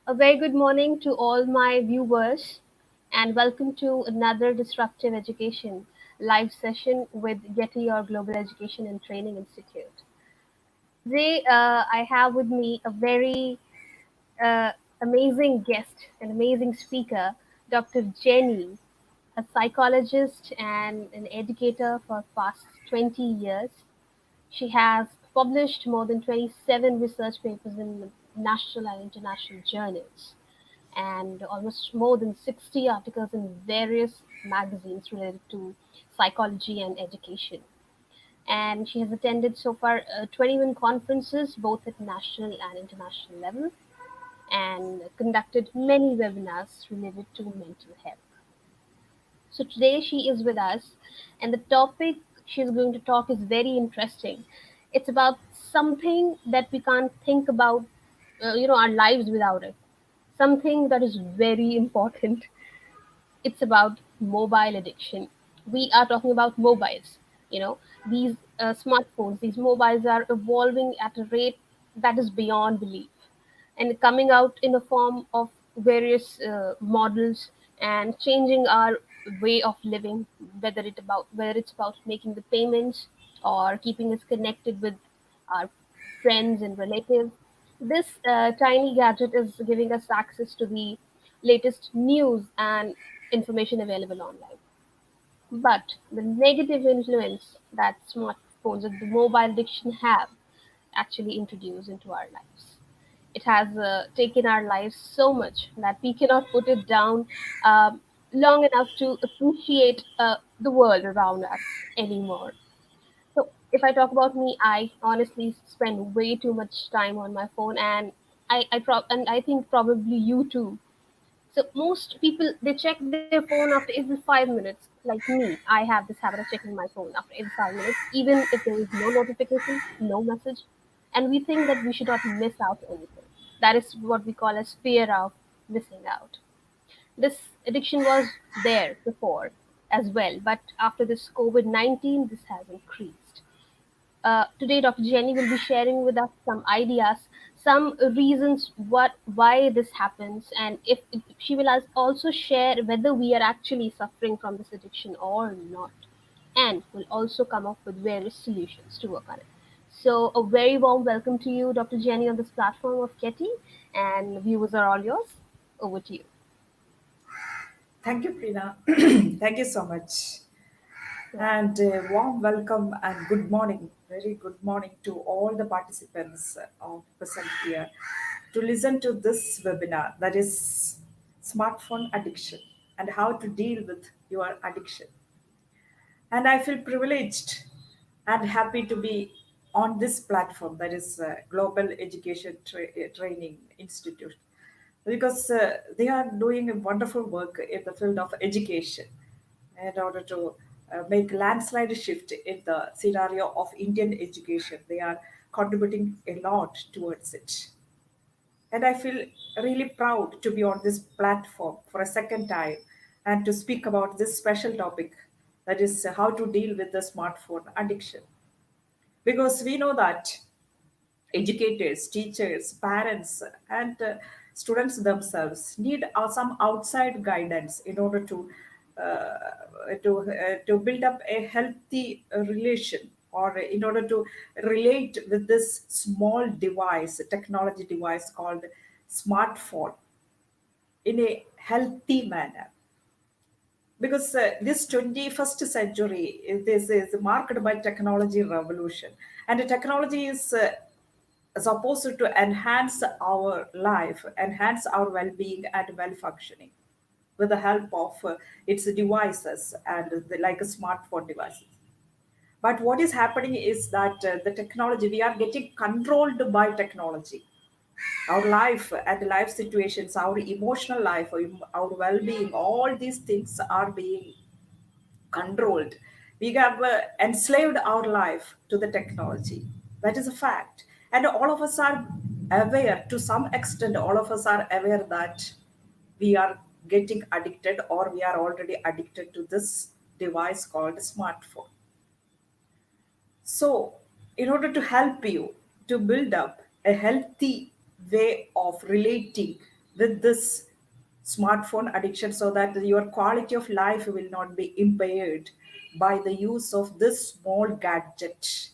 A very good morning to all my viewers, and welcome to another Disruptive Education live session with GETI or Global Education and Training Institute. Today, I have with me a very uh, amazing guest, an amazing speaker, Dr. Jenny, a psychologist and an educator for past 20 years. She has published more than 27 research papers in national and international journals and almost more than 60 articles in various magazines related to psychology and education. And she has attended so far 21 conferences, both at national and international level, and conducted many webinars related to mental health. So today she is with us, and the topic she's going to talk is very interesting. It's about something that we can't think about, our lives without it. Something that is very important. It's about mobile addiction. We are talking about mobiles. These smartphones, these mobiles are evolving at a rate that is beyond belief and coming out in a form of various models and changing our way of living, whether it's about making the payments or keeping us connected with our friends and relatives. This tiny gadget is giving us access to the latest news and information available online. But the negative influence that smartphones and the mobile addiction have actually introduced into our lives. It has taken our lives so much that we cannot put it down long enough to appreciate the world around us anymore. So, if I talk about me, I honestly spend way too much time on my phone, and and I think probably you too. So most people they check their phone after every 5 minutes. Like me, I have this habit of checking my phone after every 5 minutes, even if there is no notification, no message, and we think that we should not miss out anything. That is what we call as fear of missing out. This addiction was there before as well, but after this COVID-19, this has increased. Today, Dr. Jenny will be sharing with us some ideas, some reasons why this happens, and if she will also share whether we are actually suffering from this addiction or not, and will also come up with various solutions to work on it. So, a very warm welcome to you, Dr. Jenny, on this platform of Getty, and viewers are all yours. Over to you. Thank you, Prina. Thank you so much. Yeah. And warm welcome and good morning. Very good morning to all the participants of present here to listen to this webinar that is smartphone addiction and how to deal with your addiction. And I feel privileged and happy to be on this platform that is Global Education Training Institute because they are doing a wonderful work in the field of education in order to make landslide shift in the scenario of Indian education. They are contributing a lot towards it. And I feel really proud to be on this platform for a second time and to speak about this special topic that is how to deal with the smartphone addiction. Because we know that educators, teachers, parents, and students themselves need some outside guidance in order to build up a healthy relation or in order to relate with this small device, technology device called smartphone in a healthy manner because this 21st century this is marked by technology revolution and the technology is supposed to enhance our life, enhance our well-being and well-functioning with the help of its devices and like smartphone devices. But what is happening is that the technology, we are getting controlled by technology. Our life and life situations, our emotional life, our well-being, all these things are being controlled. We have enslaved our life to the technology. That is a fact. And all of us are aware, to some extent, all of us are aware that we are getting addicted or we are already addicted to this device called smartphone. So, in order to help you to build up a healthy way of relating with this smartphone addiction so that your quality of life will not be impaired by the use of this small gadget,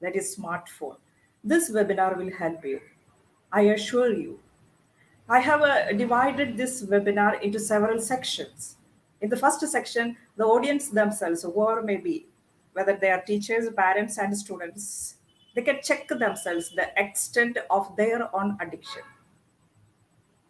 that is smartphone. This webinar will help you, I assure you. I have divided this webinar into several sections. In the first section, the audience themselves, or maybe whether they are teachers, parents, and students, they can check themselves the extent of their own addiction.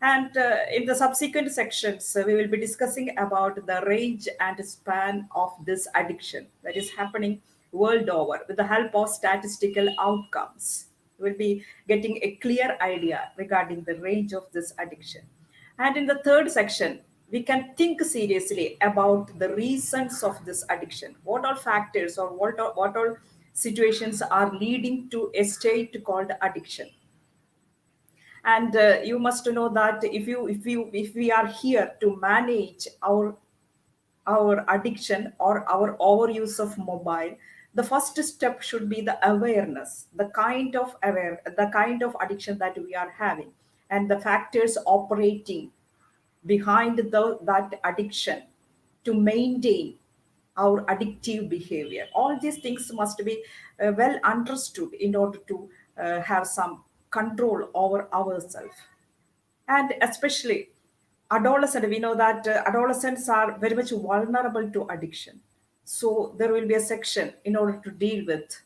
And in the subsequent sections, we will be discussing about the range and span of this addiction that is happening world over with the help of statistical outcomes. We will be getting a clear idea regarding the range of this addiction. And in the third section, we can think seriously about the reasons of this addiction. What all factors or what all situations are leading to a state called addiction? And you must know that if we are here to manage our addiction or our overuse of mobile, the first step should be the awareness, the kind of addiction that we are having, and the factors operating behind that addiction to maintain our addictive behavior. All these things must be well understood in order to have some control over ourselves. And especially adolescent, we know that adolescents are very much vulnerable to addiction. So there will be a section in order to deal with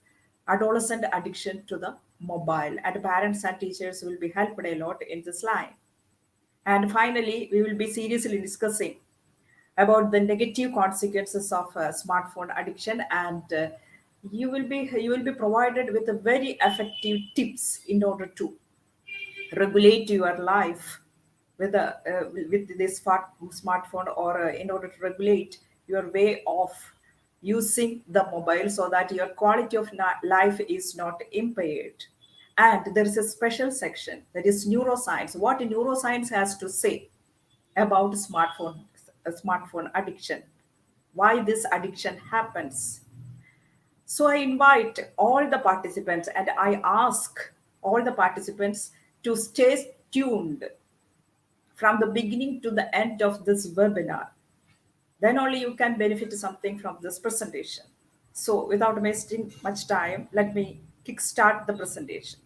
adolescent addiction to the mobile, and parents and teachers will be helped a lot in this line. And finally, we will be seriously discussing about the negative consequences of smartphone addiction, and you will be provided with a very effective tips in order to regulate your life with this smartphone, or in order to regulate your way of using the mobile so that your quality of life is not impaired. And there is a special section that is neuroscience, what neuroscience has to say about smartphone addiction, why this addiction happens. So I invite all the participants and I ask all the participants to stay tuned from the beginning to the end of this webinar. Then only you can benefit something from this presentation. So without wasting much time, let me kickstart the presentation.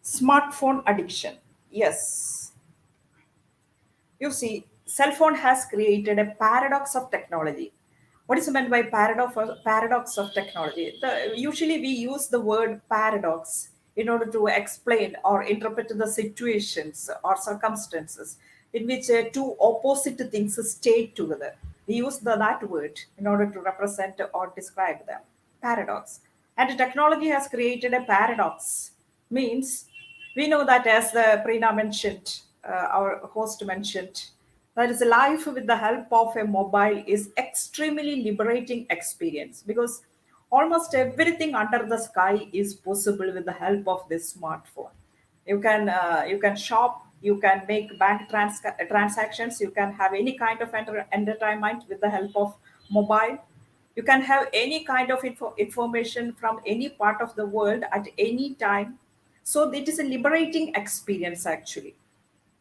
Smartphone addiction. Yes, you see, cell phone has created a paradox of technology. What is meant by paradox of technology? Usually we use the word paradox in order to explain or interpret the situations or circumstances in which two opposite things stay together. We use that word in order to represent or describe them. Paradox. And technology has created a paradox. Means we know that, as the Prina mentioned, our host mentioned, that is life with the help of a mobile is extremely liberating experience, because almost everything under the sky is possible with the help of this smartphone. You can shop, you can make transactions, you can have any kind of entertainment with the help of mobile. You can have any kind of information from any part of the world at any time. So it is a liberating experience actually.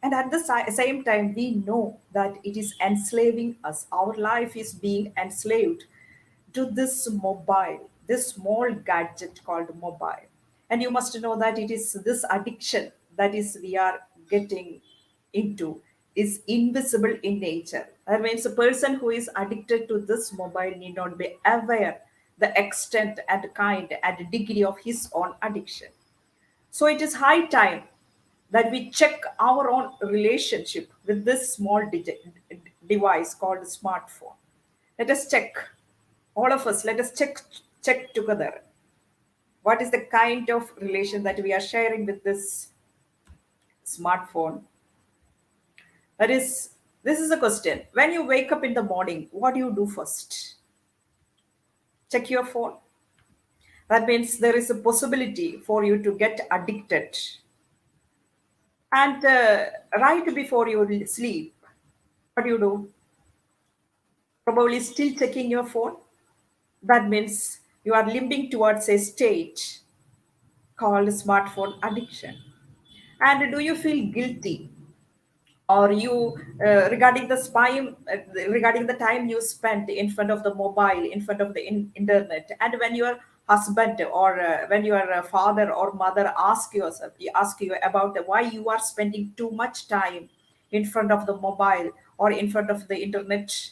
And at the same time, we know that it is enslaving us. Our life is being enslaved to this mobile, this small gadget called mobile. And you must know that it is this addiction that is we are getting into is invisible in nature. That means a person who is addicted to this mobile need not be aware the extent and kind and degree of his own addiction. So it is high time that we check our own relationship with this small device called smartphone. Let us check, all of us, let us check together. What is the kind of relation that we are sharing with this smartphone? That is, this is a question. When you wake up in the morning, what do you do first? Check your phone. That means there is a possibility for you to get addicted And right before you sleep, what do you do? Probably still checking your phone. That means you are limping towards a state called smartphone addiction. And do you feel guilty, or you regarding the regarding the time you spent in front of the mobile, in front of the internet, and when your husband or when your father or mother ask you about why you are spending too much time in front of the mobile or in front of the internet,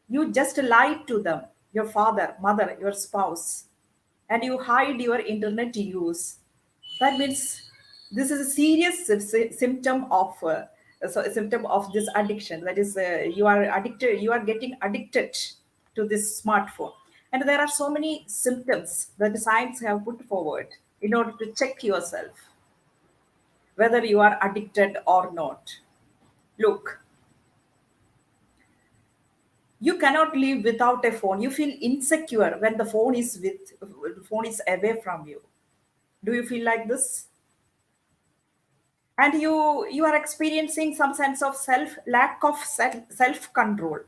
you just lied to them, your father, mother, your spouse, and you hide your internet use. That means this is a serious symptom of a symptom of this addiction. That is, you are addicted. You are getting addicted to this smartphone, and there are so many symptoms that the science have put forward in order to check yourself whether you are addicted or not. Look, you cannot live without a phone. You feel insecure when the phone is away from you. Do you feel like this? And you are experiencing some sense of lack of self control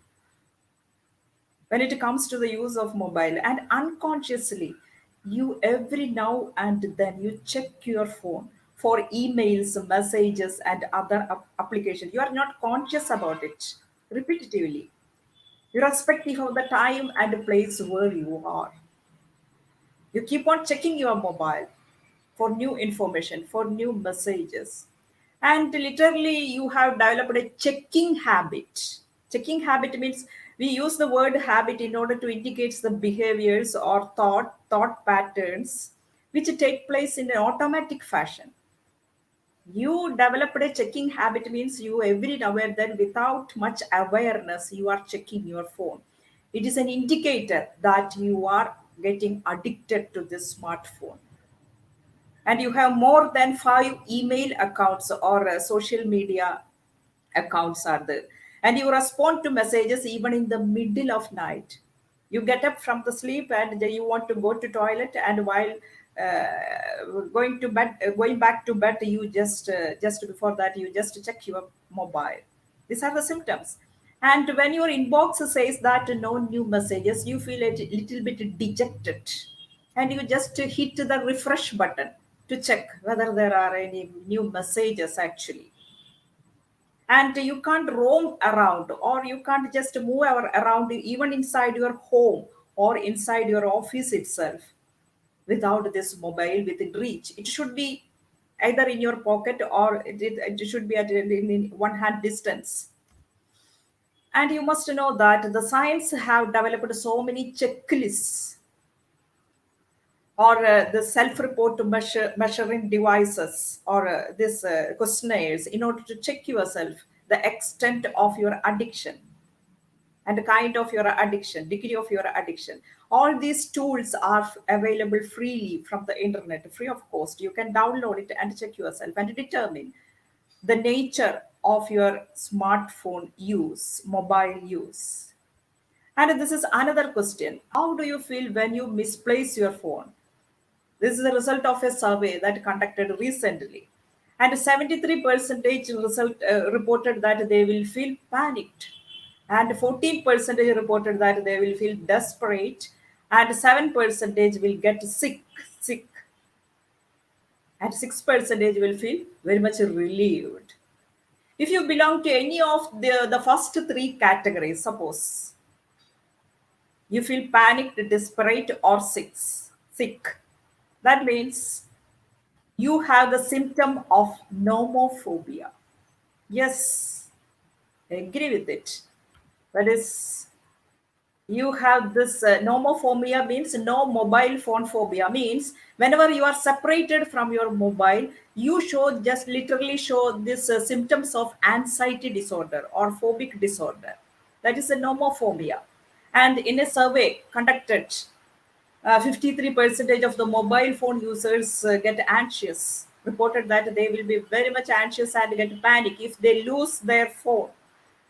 when it comes to the use of mobile, and unconsciously you every now and then you check your phone for emails, messages, and other applications. You are not conscious about it, repetitively, irrespective of the time and place where you are. You keep on checking your mobile for new information, for new messages. And literally, you have developed a checking habit. Checking habit means we use the word habit in order to indicate the behaviors or thought patterns which take place in an automatic fashion. You developed a checking habit means you every now and then, without much awareness, you are checking your phone. It is an indicator that you are getting addicted to this smartphone, and you have more than 5 email accounts or social media accounts are there, and you respond to messages even in the middle of night. You get up from the sleep and then you want to go to toilet, and while going back to bed, you just before that you just check your mobile. These are the symptoms. And when your inbox says that no new messages, you feel a little bit dejected, and you just hit the refresh button to check whether there are any new messages actually. And you can't roam around, or you can't just move around even inside your home or inside your office itself without this mobile within reach. It should be either in your pocket, or it should be in one hand distance. And you must know that the science have developed so many checklists, or the self-report measuring devices, or this questionnaires in order to check yourself the extent of your addiction and the kind of your addiction, degree of your addiction. All these tools are available freely from the internet, free of cost. You can download it and check yourself and determine the nature of your smartphone use, mobile use. And this is another question: how do you feel when you misplace your phone? This is the result of a survey that conducted recently. And 73% reported that they will feel panicked. And 14% reported that they will feel desperate. And 7% will get sick. And 6% will feel very much relieved. If you belong to any of the first three categories, suppose you feel panicked, desperate, or sick, that means you have the symptom of nomophobia. Yes, I agree with it. That is, you have this nomophobia means no mobile phone phobia, means whenever you are separated from your mobile, you show just literally show this symptoms of anxiety disorder or phobic disorder. That is a nomophobia. And in a survey conducted, 53% of the mobile phone users get anxious, reported that they will be very much anxious and get panic if they lose their phone,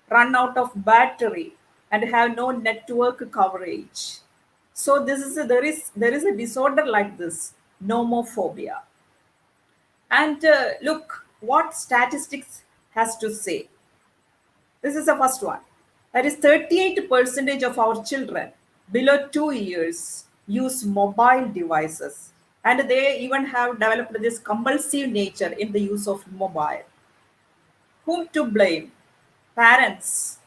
run out of battery, and have no network coverage. So there is a disorder like this, nomophobia. And look, what statistics has to say. This is the first one. That is 38% of our children below 2 years use mobile devices. And they even have developed this compulsive nature in the use of mobile. Whom to blame? Parents.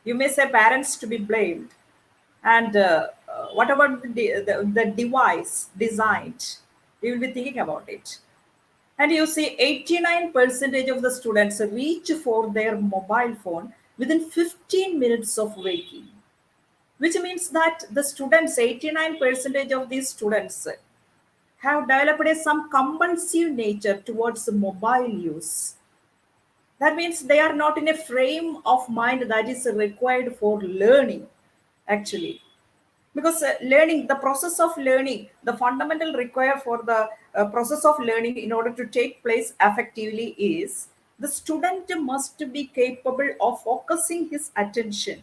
You may say parents to be blamed. And whatever the device designed, we will be thinking about it. And you see, 89% of the students reach for their mobile phone within 15 minutes of waking, which means that the students, 89% of these students, have developed some compulsive nature towards the mobile use. That means they are not in a frame of mind that is required for learning, actually. Because learning, the process of learning, the fundamental required for the process of learning in order to take place effectively is the student must be capable of focusing his attention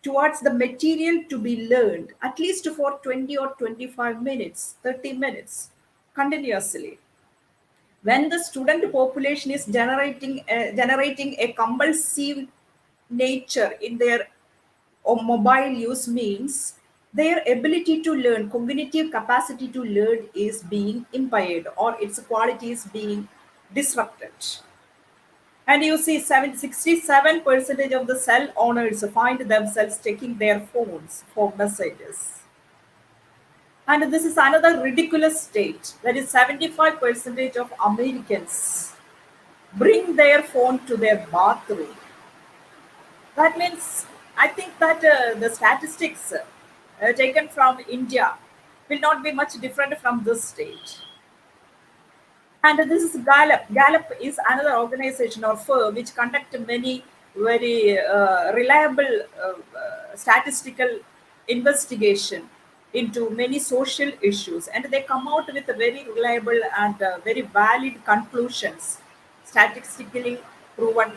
towards the material to be learned at least for 20 or 25 minutes, 30 minutes continuously. When the student population is generating a compulsive nature in their mobile use, means their ability to learn, cognitive capacity to learn is being impaired or its quality is being disrupted. And you see 67% of the cell owners find themselves taking their phones for messages. And this is another ridiculous state. That is 75% of Americans bring their phone to their bathroom. That means, I think that the statistics taken from India will not be much different from this state. And this is Gallup. Gallup is another organization or firm which conduct many very reliable statistical investigation into many social issues, and they come out with very reliable and very valid conclusions, statistically proven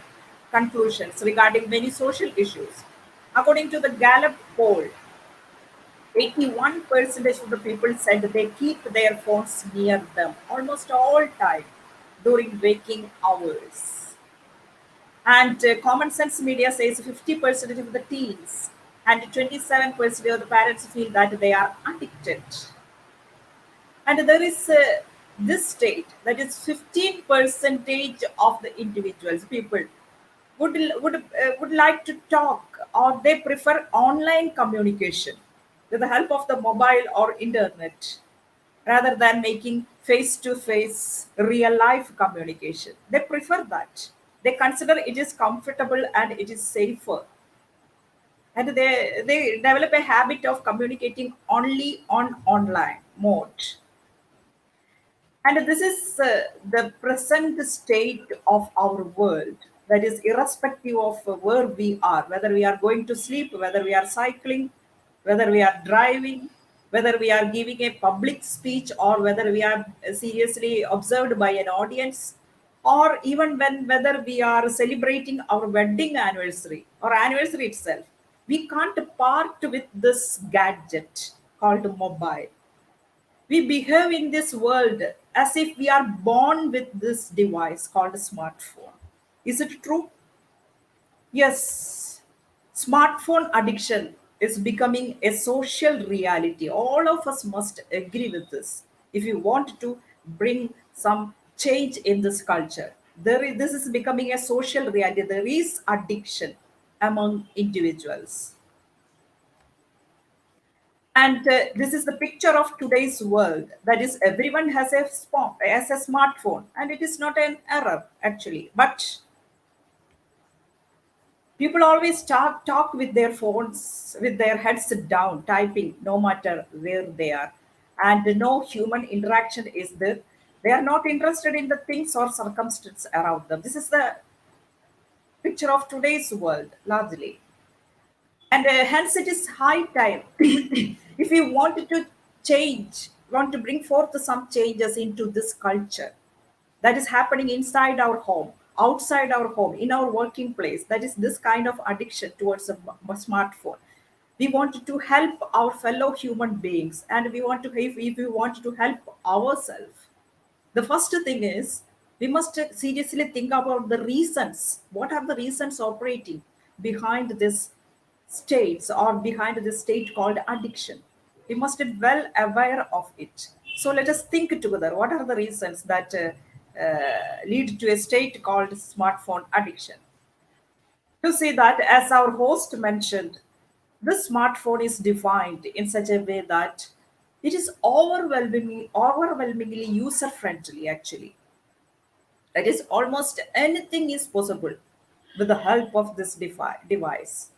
conclusions regarding many social issues. According to the Gallup poll, 81% of the people said they keep their phones near them almost all time during waking hours. And Common Sense Media says 50% of the teens and 27% of the parents feel that they are addicted. And there is this state, that is 15 percentage of the individuals, people would like to talk, or they prefer online communication with the help of the mobile or internet rather than making face to face real life communication. They prefer that. They consider it is comfortable and it is safer, and they develop a habit of communicating only on online mode. And this is the present state of our world. That is, irrespective of where we are, whether we are going to sleep, whether we are cycling, whether we are driving, whether we are giving a public speech, or whether we are seriously observed by an audience, or even when whether we are celebrating our wedding anniversary or anniversary itself, we can't part with this gadget called mobile. We behave in this world as if we are born with this device called a smartphone. Is it true? Yes. Smartphone addiction is becoming a social reality. All of us must agree with this if you want to bring some change in this culture. This is becoming a social reality. There is addiction among individuals. And this is the picture of today's world. That is, everyone has a smartphone, and it is not an error actually. But people always talk with their phones, with their heads down, typing, no matter where they are, and no human interaction is there. They are not interested in the things or circumstances around them. This is the picture of today's world largely. And hence it is high time if we want to change, want to bring forth some changes into this culture that is happening inside our home, outside our home, in our working place. That is this kind of addiction towards a smartphone. We want to help our fellow human beings, and we want to, if we want to help ourselves, the first thing is We must seriously think about the reasons. What are the reasons operating behind this states or behind this state called addiction? We must be well aware of it. So let us think together. What are the reasons that lead to a state called smartphone addiction? You see that, as our host mentioned, the smartphone is defined in such a way that it is overwhelmingly user friendly actually. That is, almost anything is possible with the help of this device.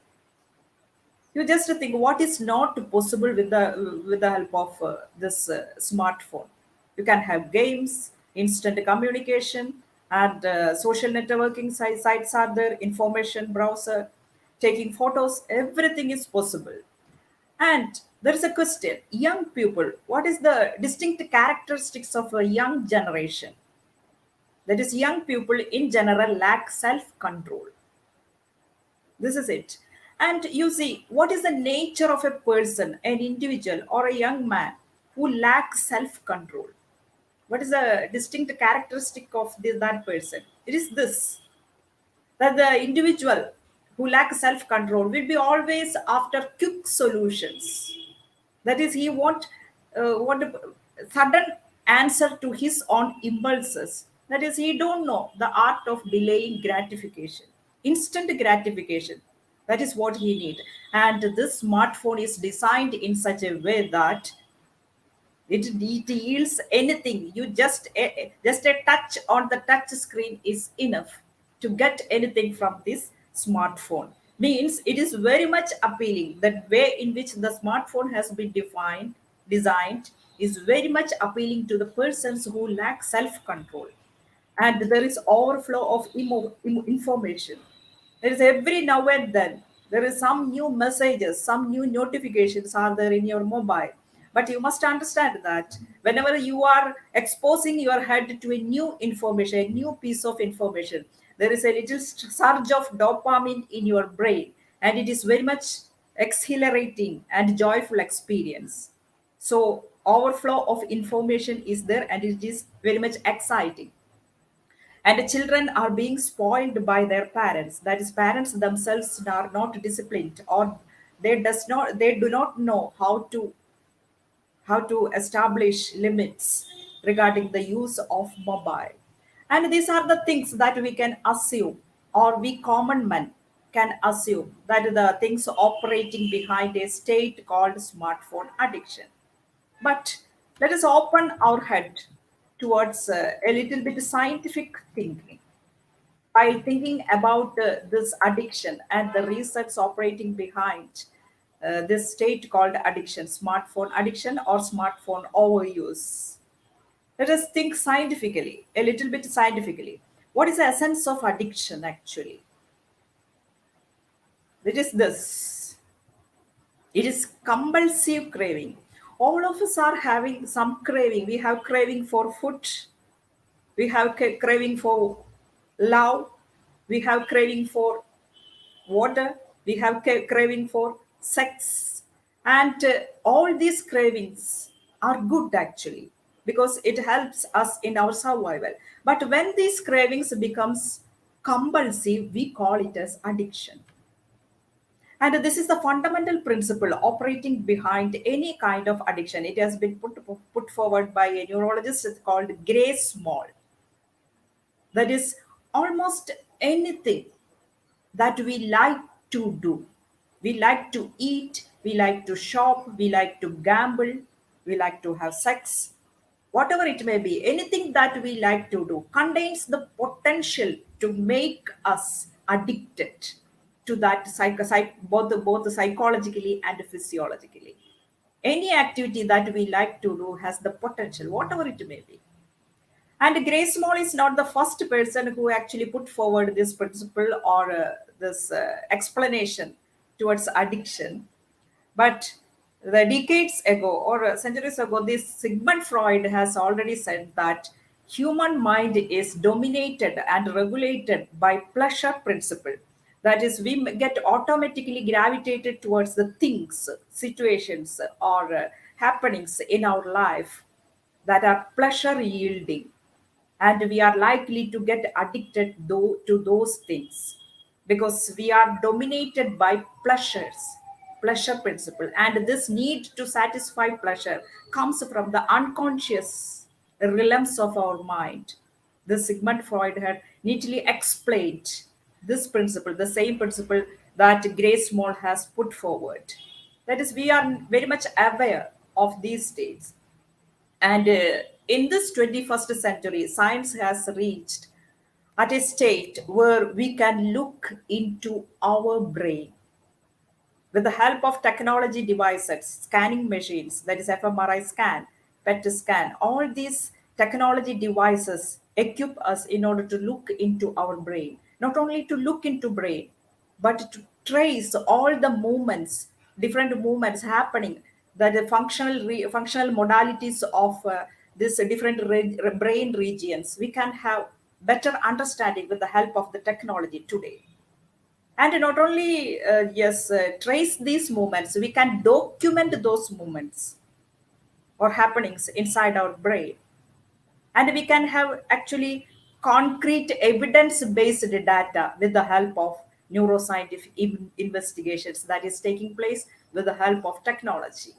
You just think what is not possible with the help of this smartphone. You can have games, instant communication, and social networking sites are there, information browser, taking photos, everything is possible. And there is a question: young people, what is the distinct characteristics of a young generation? That is, young people in general lack self control. This is it. And you see, what is the nature of a person, an individual, or a young man who lacks self control? What is the distinct characteristic of that person? It is this, that the individual who lacks self control will be always after quick solutions. That is, he want a sudden answer to his own impulses. That is, he don't know the art of delaying gratification, instant gratification. That is what he need. And this smartphone is designed in such a way that it yields anything. You just a touch on the touch screen is enough to get anything from this smartphone. Means it is very much appealing. That way in which the smartphone has been designed is very much appealing to the persons who lack self control. And there is overflow of information. There is every now and then there is some new messages, some new notifications are there in your mobile. But you must understand that whenever you are exposing your head to a new information, a new piece of information, there is a little surge of dopamine in your brain, and it is very much exhilarating and joyful experience. So overflow of information is there, and it is very much exciting. And children are being spoiled by their parents. That is, parents themselves are not disciplined, or they do not know how to establish limits regarding the use of mobile. And these are the things that we can assume, or we common men can assume, that the things operating behind a state called smartphone addiction. But let us open our head towards a little bit scientific thinking. While thinking about this addiction and the research operating behind this state called addiction, smartphone addiction or smartphone overuse, let us think scientifically, a little bit scientifically. What is the essence of addiction actually? It is this: it is compulsive craving. All of us are having some craving. We have craving for food, we have craving for love, we have craving for water, we have craving for sex. And all these cravings are good actually, because it helps us in our survival. But when these cravings becomes compulsive, we call it as addiction. And this is the fundamental principle operating behind any kind of addiction. It has been put forward by a neurologist called Gray Small. That is, almost anything that we like to do. We like to eat, we like to shop, we like to gamble, we like to have sex, whatever it may be, anything that we like to do contains the potential to make us addicted to that both psychologically and physiologically. Any activity that we like to do has the potential, whatever it may be. And Grace Moll is not the first person who actually put forward this principle or this explanation towards addiction. But the decades ago or centuries ago, this Sigmund Freud has already said that human mind is dominated and regulated by pleasure principle. That is, we get automatically gravitated towards the things, situations, or happenings in our life that are pleasure yielding. and we are likely to get addicted to those things because we are dominated by pleasure principle, and this need to satisfy pleasure comes from the unconscious realms of our mind. The Sigmund Freud had neatly explained this principle, the same principle that Grace Moll has put forward. That is, we are very much aware of these states, and in this 21st century, science has reached at a state where we can look into our brain with the help of technology devices, scanning machines, that is fMRI scan, PET scan. All these technology devices equip us in order to look into our brain. Not only to look into brain, but to trace all the movements, different movements happening, the functional modalities of this different brain regions. We can have better understanding with the help of the technology today. And not only yes, trace these movements, we can document those movements or happenings inside our brain, and we can have actually concrete evidence based data with the help of neuroscientific investigations that is taking place with the help of technology.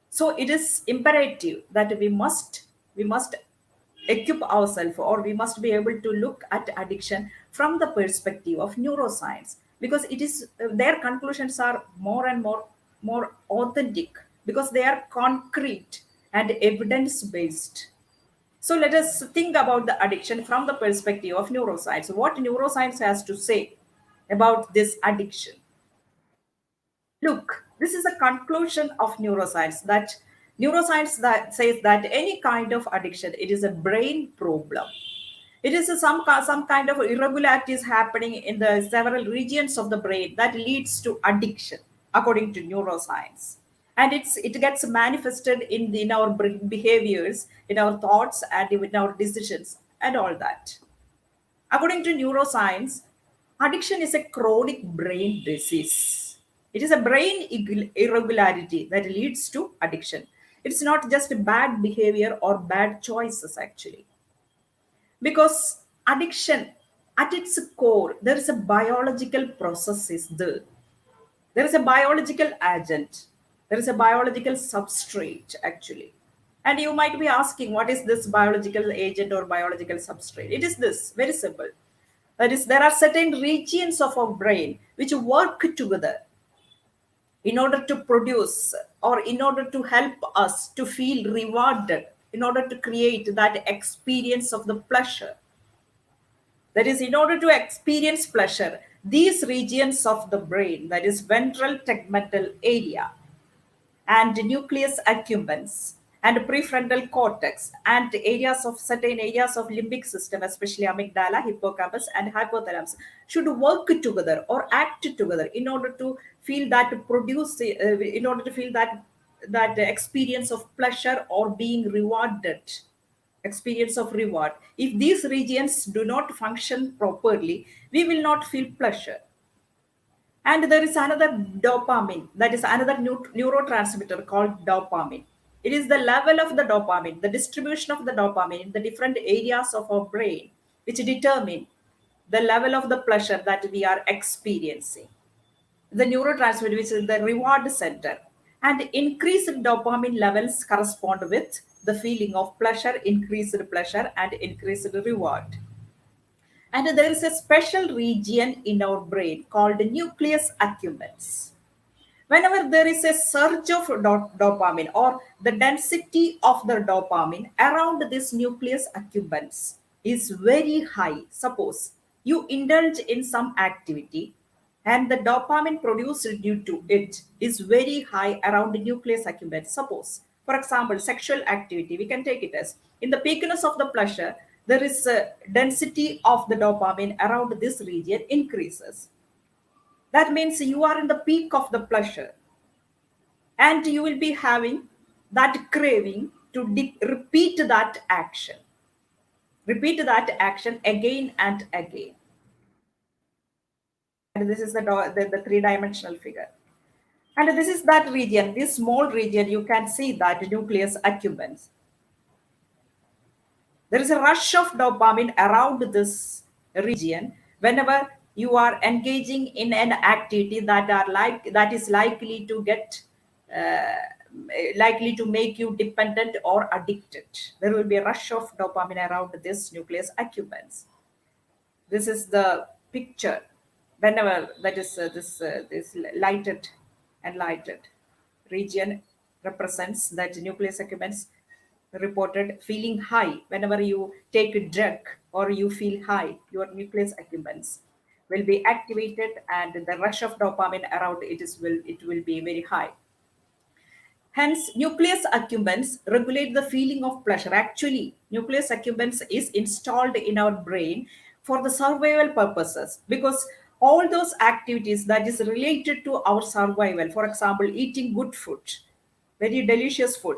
So it is imperative that we must equip ourselves, or we must be able to look at addiction from the perspective of neuroscience, because it is their conclusions are more and more authentic because they are concrete and evidence based. So let us think about the addiction from the perspective of neuroscience. What neuroscience has to say about this addiction? Look, this is a conclusion of neuroscience that says that any kind of addiction, it is a brain problem. It is some kind of irregularities happening in the several regions of the brain that leads to addiction, according to neuroscience. And it gets manifested in our behaviors, in our thoughts, and in our decisions, and all that. According to neuroscience, addiction is a chronic brain disease. It is a brain irregularity that leads to addiction. It's not just bad behavior or bad choices, actually. Because addiction, at its core, there is a biological process is there. There is a biological agent. There is a biological substrate, actually. And you might be asking, what is this biological agent or biological substrate? It is this, very simple. That is, there are certain regions of our brain which work together in order to produce, or in order to help us to feel rewarded, in order to create that experience of the pleasure. That is, in order to experience pleasure, these regions of the brain, that is ventral tegmental area, and nucleus accumbens, and prefrontal cortex, and areas of certain areas of limbic system, especially amygdala, hippocampus, and hypothalamus, should work together or act together in order to feel that in order to feel that experience of pleasure or being rewarded, experience of reward. If these regions do not function properly, we will not feel pleasure. And there is another dopamine, that is another neurotransmitter called dopamine. It is the level of the dopamine, the distribution of the dopamine in the different areas of our brain, which determine the level of the pleasure that we are experiencing. The neurotransmitter, which is the reward center. And increased dopamine levels correspond with the feeling of pleasure, increased pleasure, and increased reward. And there is a special region in our brain called nucleus accumbens. Whenever there is a surge of dopamine, or the density of the dopamine around this nucleus accumbens is very high, suppose you indulge in some activity and the dopamine produced due to it is very high around the nucleus accumbens. Suppose, for example, sexual activity, we can take it as in the peakness of the pleasure, there is a density of the dopamine around this region increases. That means you are in the peak of the pleasure, and you will be having that craving to repeat that action again and again. And this is the three-dimensional figure. And this is that region, this small region, you can see that nucleus accumbens. There is a rush of dopamine around this region whenever you are engaging in an activity that is likely to make you dependent or addicted. There will be a rush of dopamine around this nucleus accumbens. This is the picture whenever that is this lighted and lighted region represents that nucleus accumbens reported feeling high. Whenever you take a drug or you feel high, your nucleus accumbens will be activated and the rush of dopamine around it will be very high. Hence, nucleus accumbens regulate the feeling of pleasure. Actually, nucleus accumbens is installed in our brain for the survival purposes, because all those activities that is related to our survival, for example, eating good food, very delicious food,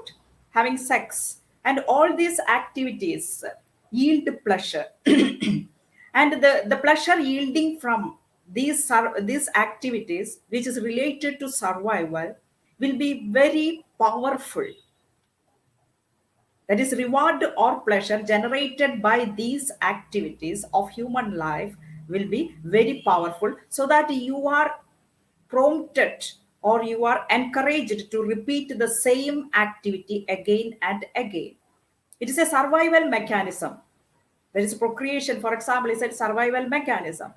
having sex, and all these activities yield pleasure. And the pleasure yielding from these activities, which is related to survival, will be very powerful. That is, reward or pleasure generated by these activities of human life will be very powerful, so that you are prompted or you are encouraged to repeat the same activity again and again. It is a survival mechanism. There is procreation, for example, is a survival mechanism.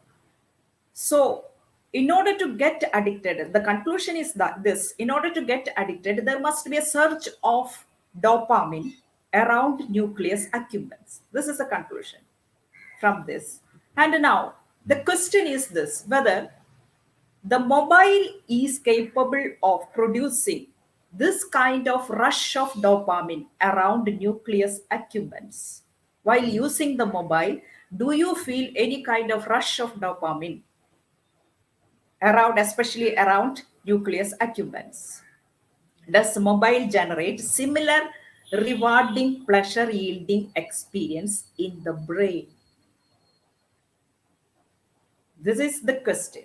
So, in order to get addicted, the conclusion is that this, in order to get addicted, there must be a surge of dopamine around nucleus accumbens. This is the conclusion from this. And now, the question is this, whether the mobile is capable of producing this kind of rush of dopamine around nucleus accumbens. While using the mobile, do you feel any kind of rush of dopamine around, especially around nucleus accumbens? Does mobile generate similar rewarding pleasure yielding experience in the brain? This is the question.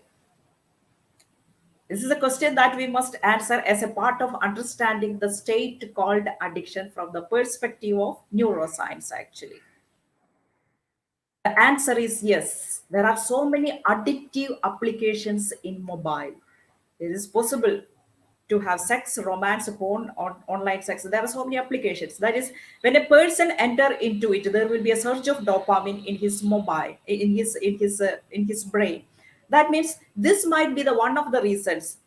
This is a question that we must answer as a part of understanding the state called addiction from the perspective of neuroscience, actually. The answer is yes. There are so many addictive applications in mobile. It is possible to have sex, romance, porn, or online sex. There are so many applications. That is, when a person enter into it, there will be a surge of dopamine in his mobile, in his brain. That means this might be the one of the reasons,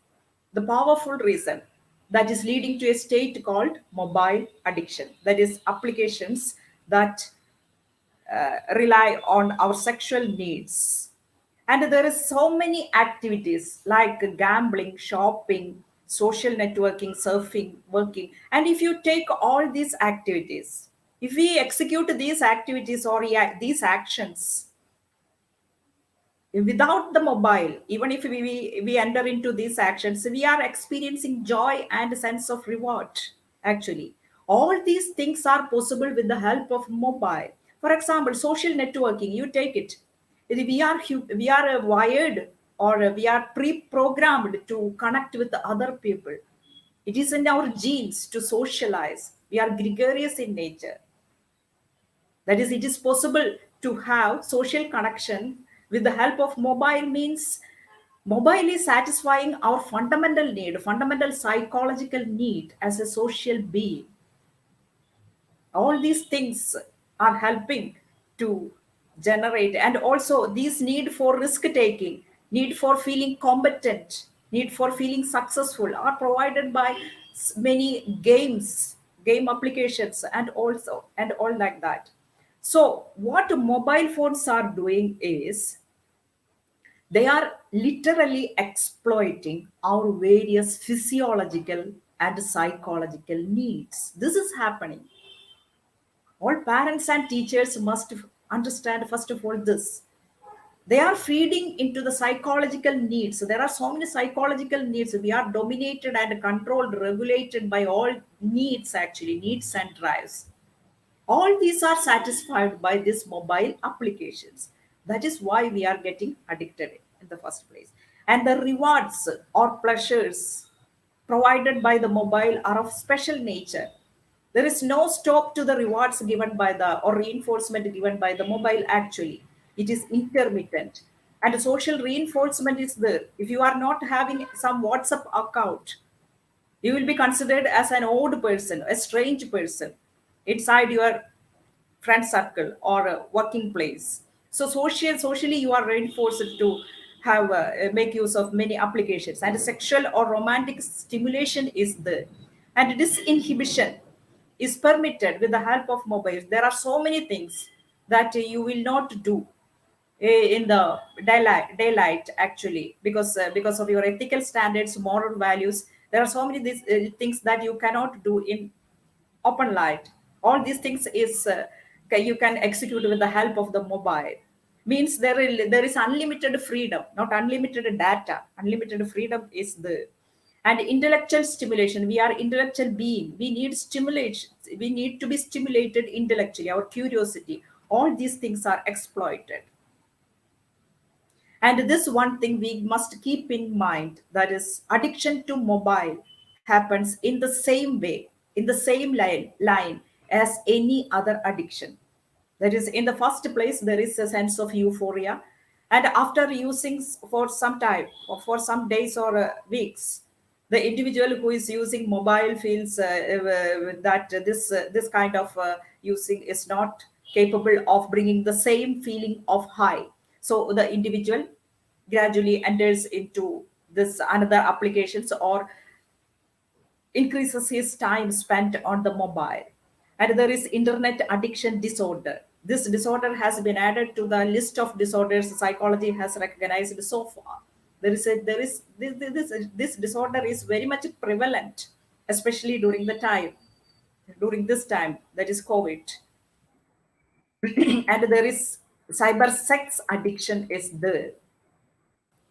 the powerful reason that is leading to a state called mobile addiction. That is, applications that rely on our sexual needs. And there is so many activities like gambling, shopping, social networking, surfing, working. And if you take all these activities, if we execute these activities or these actions without the mobile, even if we enter into these actions, we are experiencing joy and a sense of reward. Actually, all these things are possible with the help of mobile. For example, social networking, you take it. We are wired, or we are pre-programmed to connect with the other people. It is in our genes to socialize. We are gregarious in nature. That is, it is possible to have social connection with the help of mobile. Means mobile is satisfying our fundamental need, fundamental psychological need as a social being. All these things are helping to generate, and also this need for risk taking, need for feeling competent, need for feeling successful are provided by many game applications, and also and all like that. So what mobile phones are doing is they are literally exploiting our various physiological and psychological needs. This is happening. All parents and teachers must understand, first of all, this. They are feeding into the psychological needs. There are so many psychological needs. We are dominated and controlled, regulated by all needs, actually, needs and drives. All these are satisfied by these mobile applications. That is why we are getting addicted in the first place. And the rewards or pleasures provided by the mobile are of special nature. There is no stop to the rewards given by the or reinforcement given by the mobile. Actually, it is intermittent. And social reinforcement is there. If you are not having some WhatsApp account, you will be considered as an odd person, a strange person inside your friend circle or a working place. So socially you are reinforced to have make use of many applications, and sexual or romantic stimulation is there, and disinhibition is permitted with the help of mobiles. There are so many things that you will not do in the daylight actually, because of your ethical standards, moral values. There are so many things that you cannot do in open light. All these things is you can execute with the help of the mobile. Means there is unlimited freedom, not unlimited data. Unlimited freedom is the. And intellectual stimulation, we are intellectual being, we need stimulation, we need to be stimulated intellectually, our curiosity. All these things are exploited. And this one thing we must keep in mind, that is addiction to mobile happens in the same way, in the same line as any other addiction. That is, in the first place, there is a sense of euphoria. And after using for some time, or for some days or weeks, the individual who is using mobile feels that this kind of using is not capable of bringing the same feeling of high. So the individual gradually enters into this another applications, or increases his time spent on the mobile. And there is internet addiction disorder. This disorder has been added to the list of disorders psychology has recognized so far. This disorder is very much prevalent, especially during this time, that is COVID. And there is cyber sex addiction is there.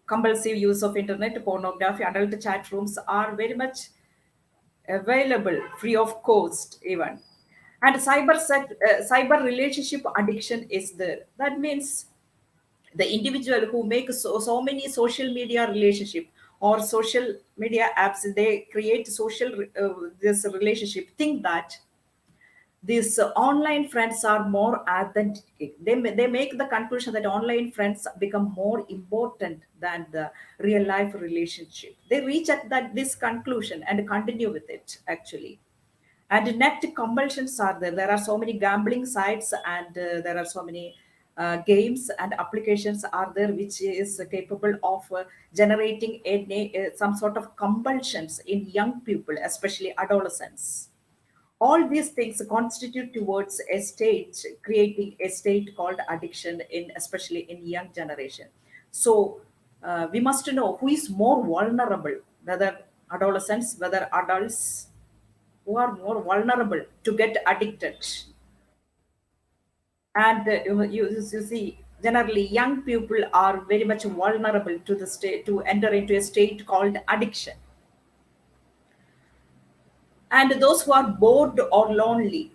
Compulsive use of internet, pornography, adult chat rooms are very much available free of cost even. And cyber relationship addiction is there. That means the individual who make so many social media relationship or social media apps, they create social this relationship, think that these online friends are more authentic. They make the conclusion that online friends become more important than the real life relationship. They reach at that this conclusion and continue with it actually. And net compulsions are there. There are so many gambling sites, and there are so many games and applications are there which is capable of generating some sort of compulsions in young people, especially adolescents. All these things constitute towards a state, creating a state called addiction in, especially in young generation. So we must know who is more vulnerable, whether adolescents, whether adults, who are more vulnerable to get addicted. And you see, generally young people are very much vulnerable to the state, to enter into a state called addiction. And those who are bored or lonely,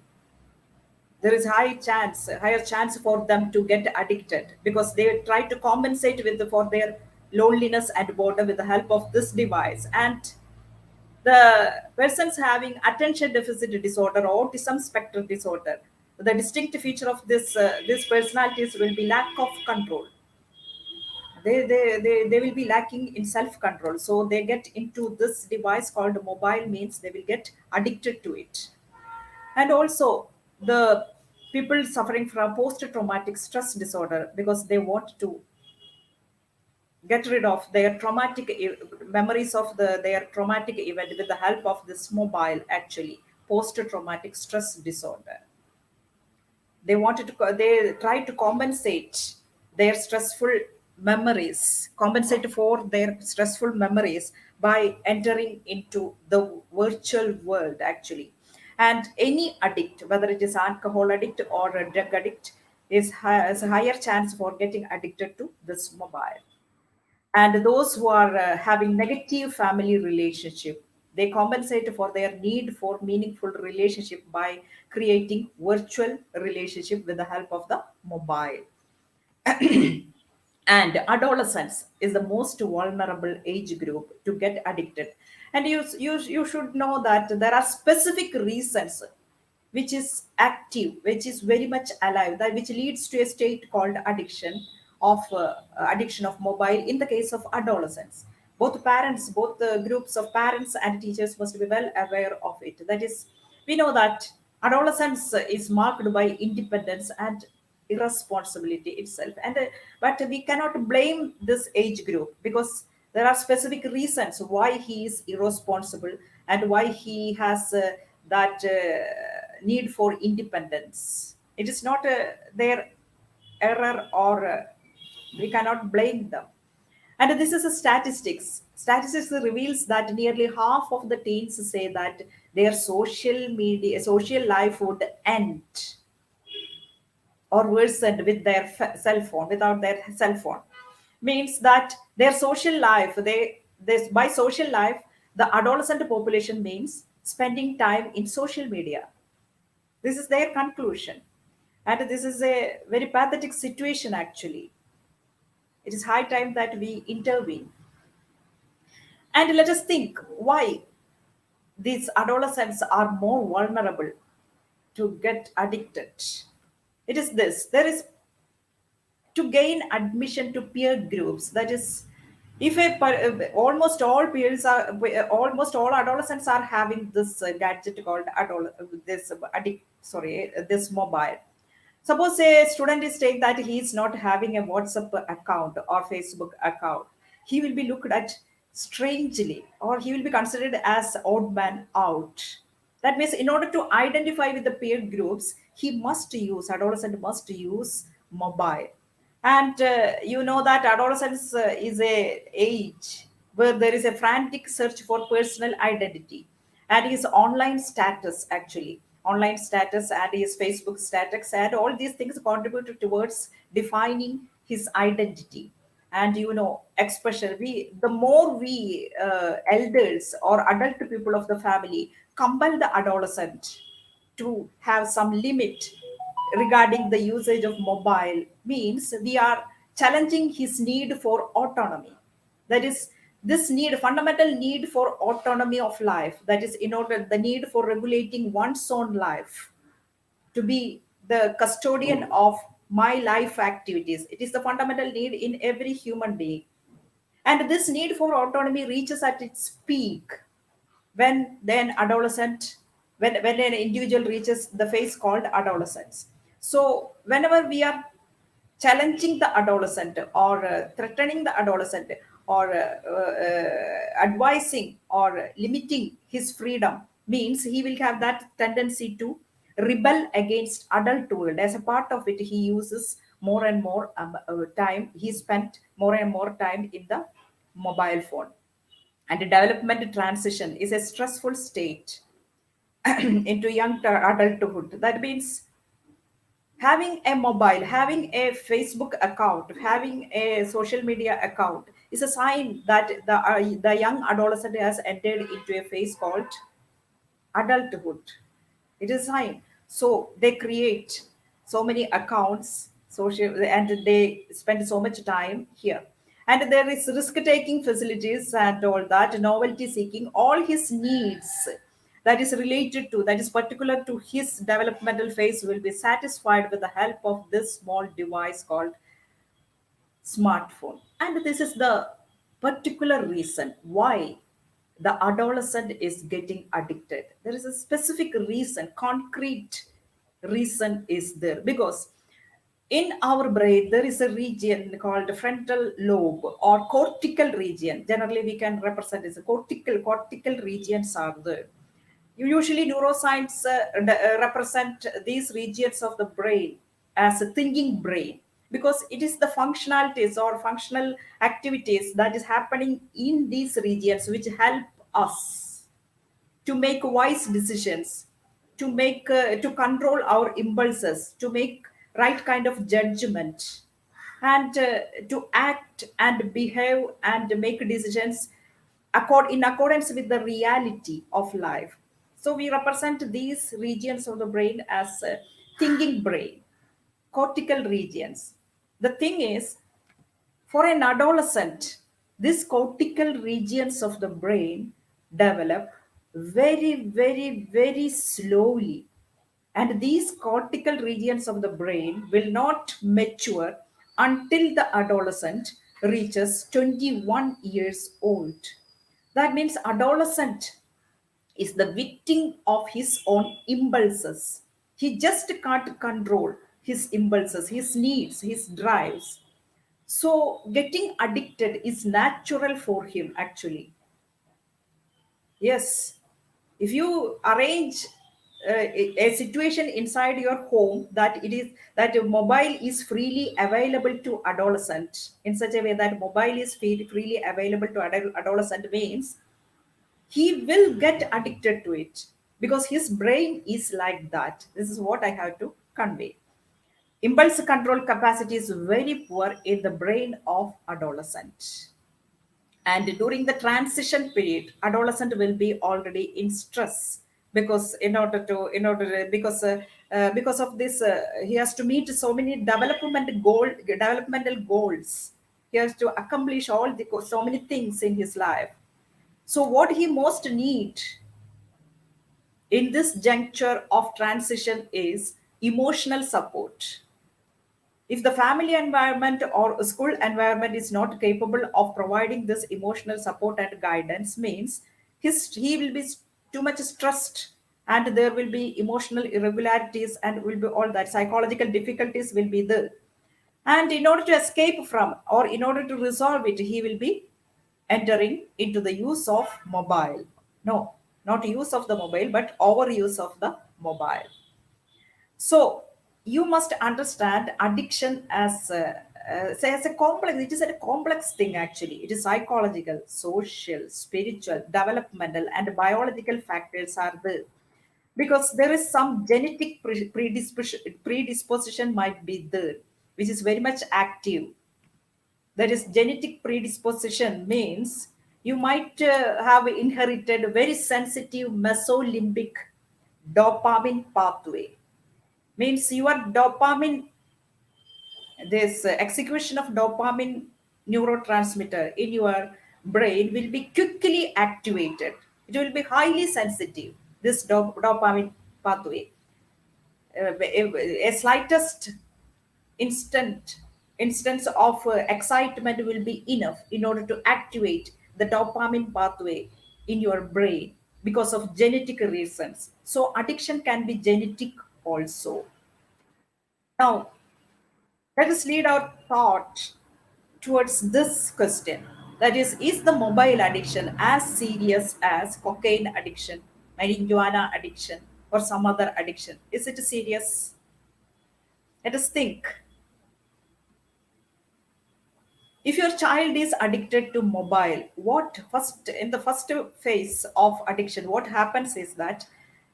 there is higher chance for them to get addicted, because they try to compensate with for their loneliness and boredom with the help of this device. And the persons having attention deficit disorder or autism spectrum disorder, the distinct feature of this personalities will be lack of control. They will be lacking in self control, so they get into this device called mobile, means they will get addicted to it. And also the people suffering from post traumatic stress disorder, because they want to get rid of their memories of their traumatic event with the help of this mobile. Actually, post traumatic stress disorder, they try to compensate their stressful compensate for their stressful memories by entering into the virtual world actually. And any addict, whether it is alcohol addict or a drug addict, has a higher chance for getting addicted to this mobile. And those who are having negative family relationship, they compensate for their need for meaningful relationship by creating virtual relationship with the help of the mobile. And adolescence is the most vulnerable age group to get addicted. And you should know that there are specific reasons which is active, which is very much alive, that which leads to a state called addiction of mobile in the case of adolescents. Both parents, both the groups of parents and teachers must be well aware of it. That is, we know that adolescence is marked by independence and irresponsibility itself, and but we cannot blame this age group, because there are specific reasons why he is irresponsible and why he has that need for independence. It is not their error, or we cannot blame them. And this is a statistics. Statistics reveals that nearly half of the teens say that their social life would end or worsened with their cell phone, without their cell phone. Means that their social life, they this by social life, the adolescent population means spending time in social media. This is their conclusion. And this is a very pathetic situation actually. It is high time that we intervene. And let us think why these adolescents are more vulnerable to get addicted. It is this: there is to gain admission to peer groups. That is, if almost all adolescents are having this gadget called this mobile. Suppose a student is saying that he is not having a WhatsApp account or Facebook account, he will be looked at strangely, or he will be considered as odd man out. That means, in order to identify with the peer groups, adolescent must use mobile. And you know that adolescence is a age where there is a frantic search for personal identity, and his online status and his Facebook status, and all these things contribute towards defining his identity. And expression, we the more we elders or adult people of the family compel the adolescent to have some limit regarding the usage of mobile, means we are challenging his need for autonomy. That is, this need, fundamental need for autonomy of life, that is, in order the need for regulating one's own life, to be the custodian of my life activities. It is the fundamental need in every human being. And this need for autonomy reaches at its peak when then adolescent when an individual reaches the phase called adolescence. So whenever we are challenging the adolescent, or threatening the adolescent, or advising or limiting his freedom, means he will have that tendency to rebel against adult world. As a part of it, he uses more and more time, he spent more and more time in the mobile phone. And the development transition is a stressful state into young adulthood. That means having a mobile, having a Facebook account, having a social media account is a sign that the young adolescent has entered into a phase called adulthood. It is fine. So they create so many accounts, social, and they spend so much time here. And there is risk taking facilities and all that, novelty seeking, all his needs that is related to, that is particular to his developmental phase, will be satisfied with the help of this small device called smartphone. And this is the particular reason why the adolescent is getting addicted. There is a specific reason, concrete reason is there, because in our brain there is a region called frontal lobe or cortical region. Generally we can represent as a cortical regions are there. Usually, neuroscience represent these regions of the brain as a thinking brain, because it is the functionalities or functional activities that is happening in these regions which help us to make wise decisions, to control our impulses, to make right kind of judgment, and to act and behave and make decisions in accordance with the reality of life. So we represent these regions of the brain as thinking brain, cortical regions. The thing is, for an adolescent, these cortical regions of the brain develop very, very, very slowly. And these cortical regions of the brain will not mature until the adolescent reaches 21 years old. That means adolescent is the victim of his own impulses. He just can't control his impulses, his needs, his drives. So getting addicted is natural for him actually. Yes, if you arrange a situation inside your home that it is that a mobile is freely available to adolescent in such a way that mobile is freely available to adolescent means he will get addicted to it because his brain is like that. This is what I have to convey. Impulse control capacity is very poor in the brain of adolescent, and during the transition period adolescent will be already in stress because because of this he has to meet so many developmental goals. He has to accomplish so many things in his life. So what he most need in this juncture of transition is emotional support. If the family environment or school environment is not capable of providing this emotional support and guidance means he will be too much stressed, and there will be emotional irregularities and will be all that psychological difficulties will be there. And in order to escape from or in order to resolve it, he will be entering into the use of mobile. No, not use of the mobile but overuse of the mobile. So you must understand addiction as say as a complex. It is a complex thing actually. It is psychological, social, spiritual, developmental, and biological factors are there. Because there is some genetic predisposition might be there, which is very much active. That is genetic predisposition means you might have inherited a very sensitive mesolimbic dopamine pathway. Means your dopamine, this execution of dopamine neurotransmitter in your brain will be quickly activated. It will be highly sensitive, this dopamine pathway. A slightest instant instance of excitement will be enough in order to activate the dopamine pathway in your brain because of genetic reasons. So addiction can be genetic also. Now let us lead our thought towards this question, that is the mobile addiction as serious as cocaine addiction, marijuana addiction, or some other addiction? Is it serious? Let us think. If your child is addicted to mobile, what first in the first phase of addiction, what happens is that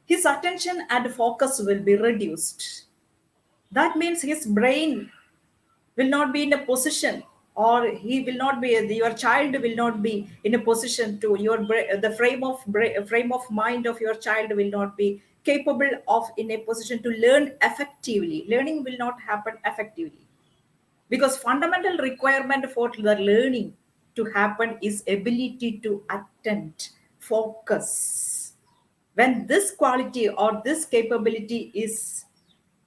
his attention and focus will be reduced. That means his brain will not be in a position, or he will not be, your child will not be in a position to the frame of mind of your child will not be capable of in a position to learn effectively. Learning will not happen effectively because fundamental requirement for the learning to happen is ability to attend, focus. When this quality or this capability is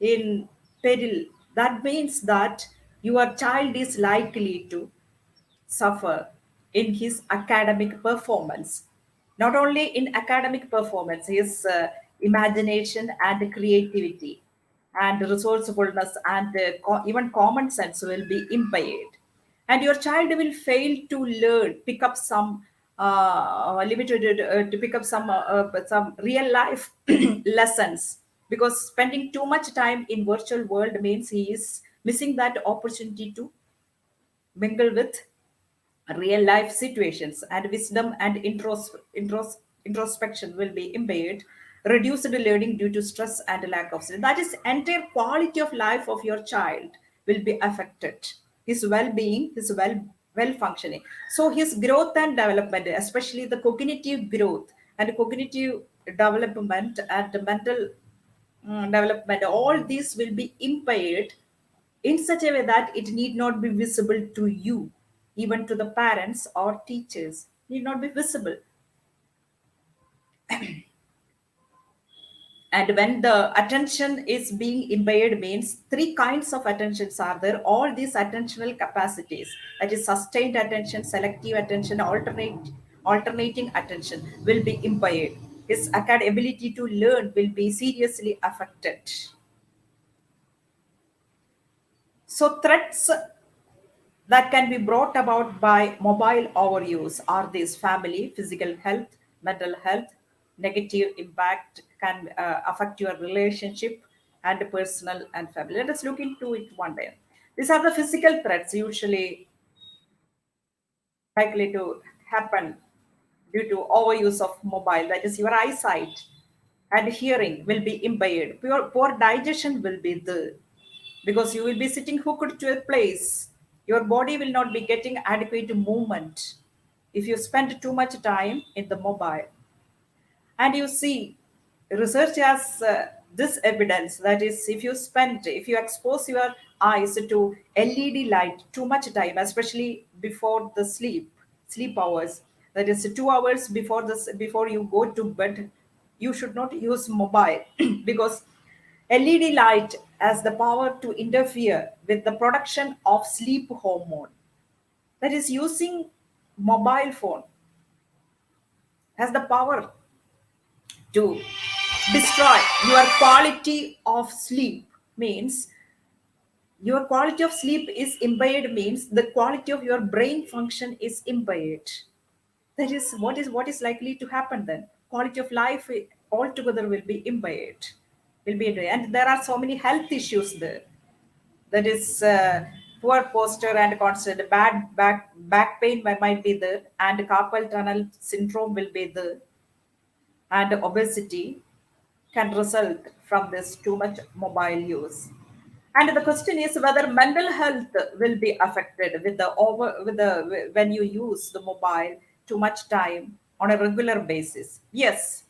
in peril, that means that your child is likely to suffer in his academic performance. Not only in academic performance, his imagination and creativity and resourcefulness and even common sense will be impaired. And your child will fail to learn, pick up some limited to pick up some real life lessons, because spending too much time in virtual world means he is missing that opportunity to mingle with real life situations, and wisdom and introspection will be impaired. Reduced learning due to stress and lack of sleep, that is entire quality of life of your child will be affected. His well-being, his well functioning, so his growth and development, especially the cognitive growth and cognitive development and mental development, all these will be impaired in such a way that it need not be visible to you, even to the parents or teachers, need not be visible. And when the attention is being impaired means three kinds of attentions are there. All these attentional capacities, that is sustained attention, selective attention, alternating attention, will be impaired. His ability to learn will be seriously affected. So threats that can be brought about by mobile overuse are these: family, physical health, mental health. Negative impact can affect your relationship and personal and family. Let us look into it one day. These are the physical threats usually likely to happen due to overuse of mobile. That is, your eyesight and hearing will be impaired. Poor digestion will be there because you will be sitting hooked to a place. Your body will not be getting adequate movement if you spend too much time in the mobile. And you see, research has this evidence, that is, if you expose your eyes to LED light too much time, especially before the sleep hours, that is 2 hours before you go to bed, you should not use mobile because LED light has the power to interfere with the production of sleep hormone. That is, using mobile phone has the power to destroy your quality of sleep. Means your quality of sleep is impaired, means the quality of your brain function is impaired. That is what is likely to happen then. Quality of life altogether will be impaired, and there are so many health issues there. That is, poor posture and constant bad back pain might be there, and carpal tunnel syndrome will be there, and obesity can result from this too much mobile use. And the question is whether mental health will be affected when you use the mobile too much time on a regular basis. Yes,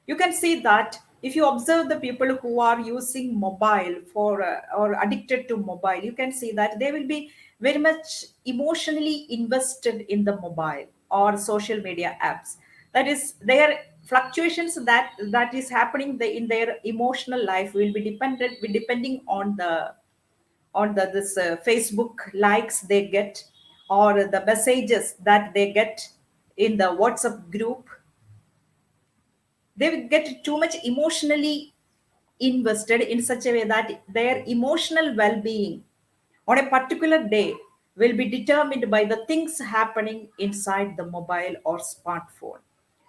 you can see that if you observe the people who are using mobile for or addicted to mobile, you can see that they will be very much emotionally invested in the mobile or social media apps. That is, their fluctuations that is happening in their emotional life will be depending on the this Facebook likes they get, or the messages that they get in the WhatsApp group. They will get too much emotionally invested in such a way that their emotional well-being on a particular day will be determined by the things happening inside the mobile or smartphone.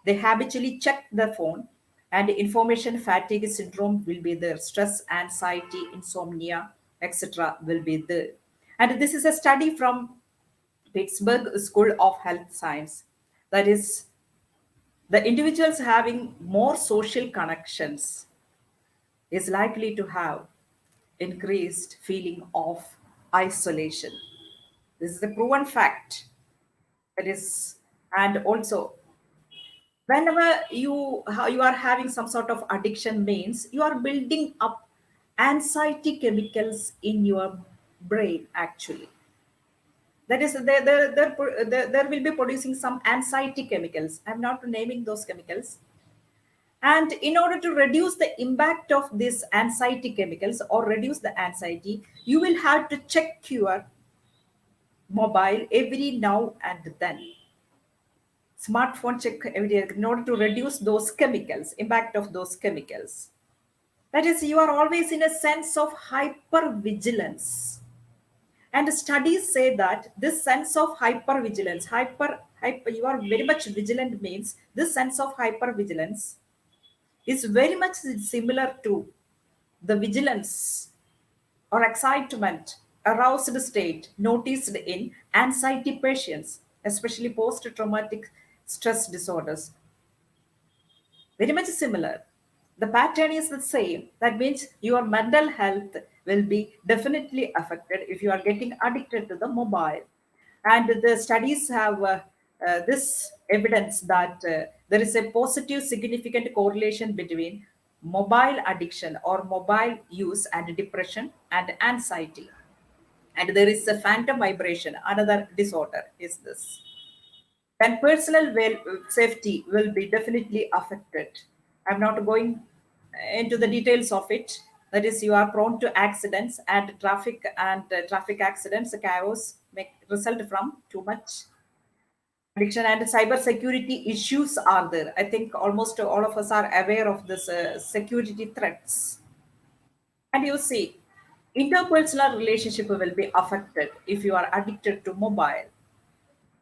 They habitually check the phone, and information fatigue syndrome will be there. Stress, anxiety, insomnia, etc. will be there. And this is a study from Pittsburgh School of Health Science. That is, the individuals having more social connections is likely to have increased feeling of isolation. This is a proven fact. That is, and also whenever you are having some sort of addiction, means you are building up anxiety chemicals in your brain actually. That is, there will be producing some anxiety chemicals. I'm not naming those chemicals. And in order to reduce the impact of these anxiety chemicals or reduce the anxiety, you will have to check your mobile every now and then. Smartphone check every day in order to reduce those chemicals, impact of those chemicals. That is, you are always in a sense of hypervigilance. And studies say that this sense of hypervigilance, you are very much vigilant, means this sense of hypervigilance is very much similar to the vigilance or excitement aroused state noticed in anxiety patients, especially post traumatic stress disorders. Very much similar. The pattern is the same. That means your mental health will be definitely affected if you are getting addicted to the mobile. And the studies have this evidence that there is a positive, significant correlation between mobile addiction or mobile use and depression and anxiety. And there is a phantom vibration, another disorder is this. Then personal safety will be definitely affected. I'm not going into the details of it. That is, you are prone to accidents and traffic accidents, chaos make result from too much addiction, and cyber security issues are there. I think almost all of us are aware of this security threats. And you see, interpersonal relationship will be affected if you are addicted to mobile.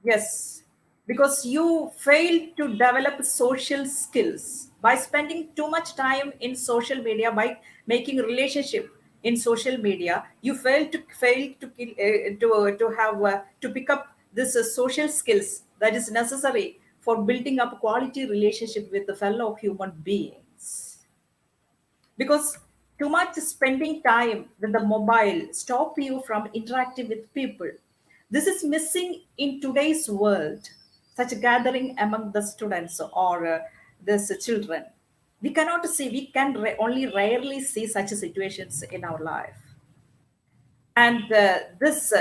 Yes, because you fail to develop social skills by spending too much time in social media, by making relationship in social media. You fail to pick up this social skills that is necessary for building up quality relationship with the fellow human beings, because too much spending time with the mobile stop you from interacting with people. This is missing in today's world, such gathering among the students or these children. We cannot see, we can only rarely see such situations in our life. And this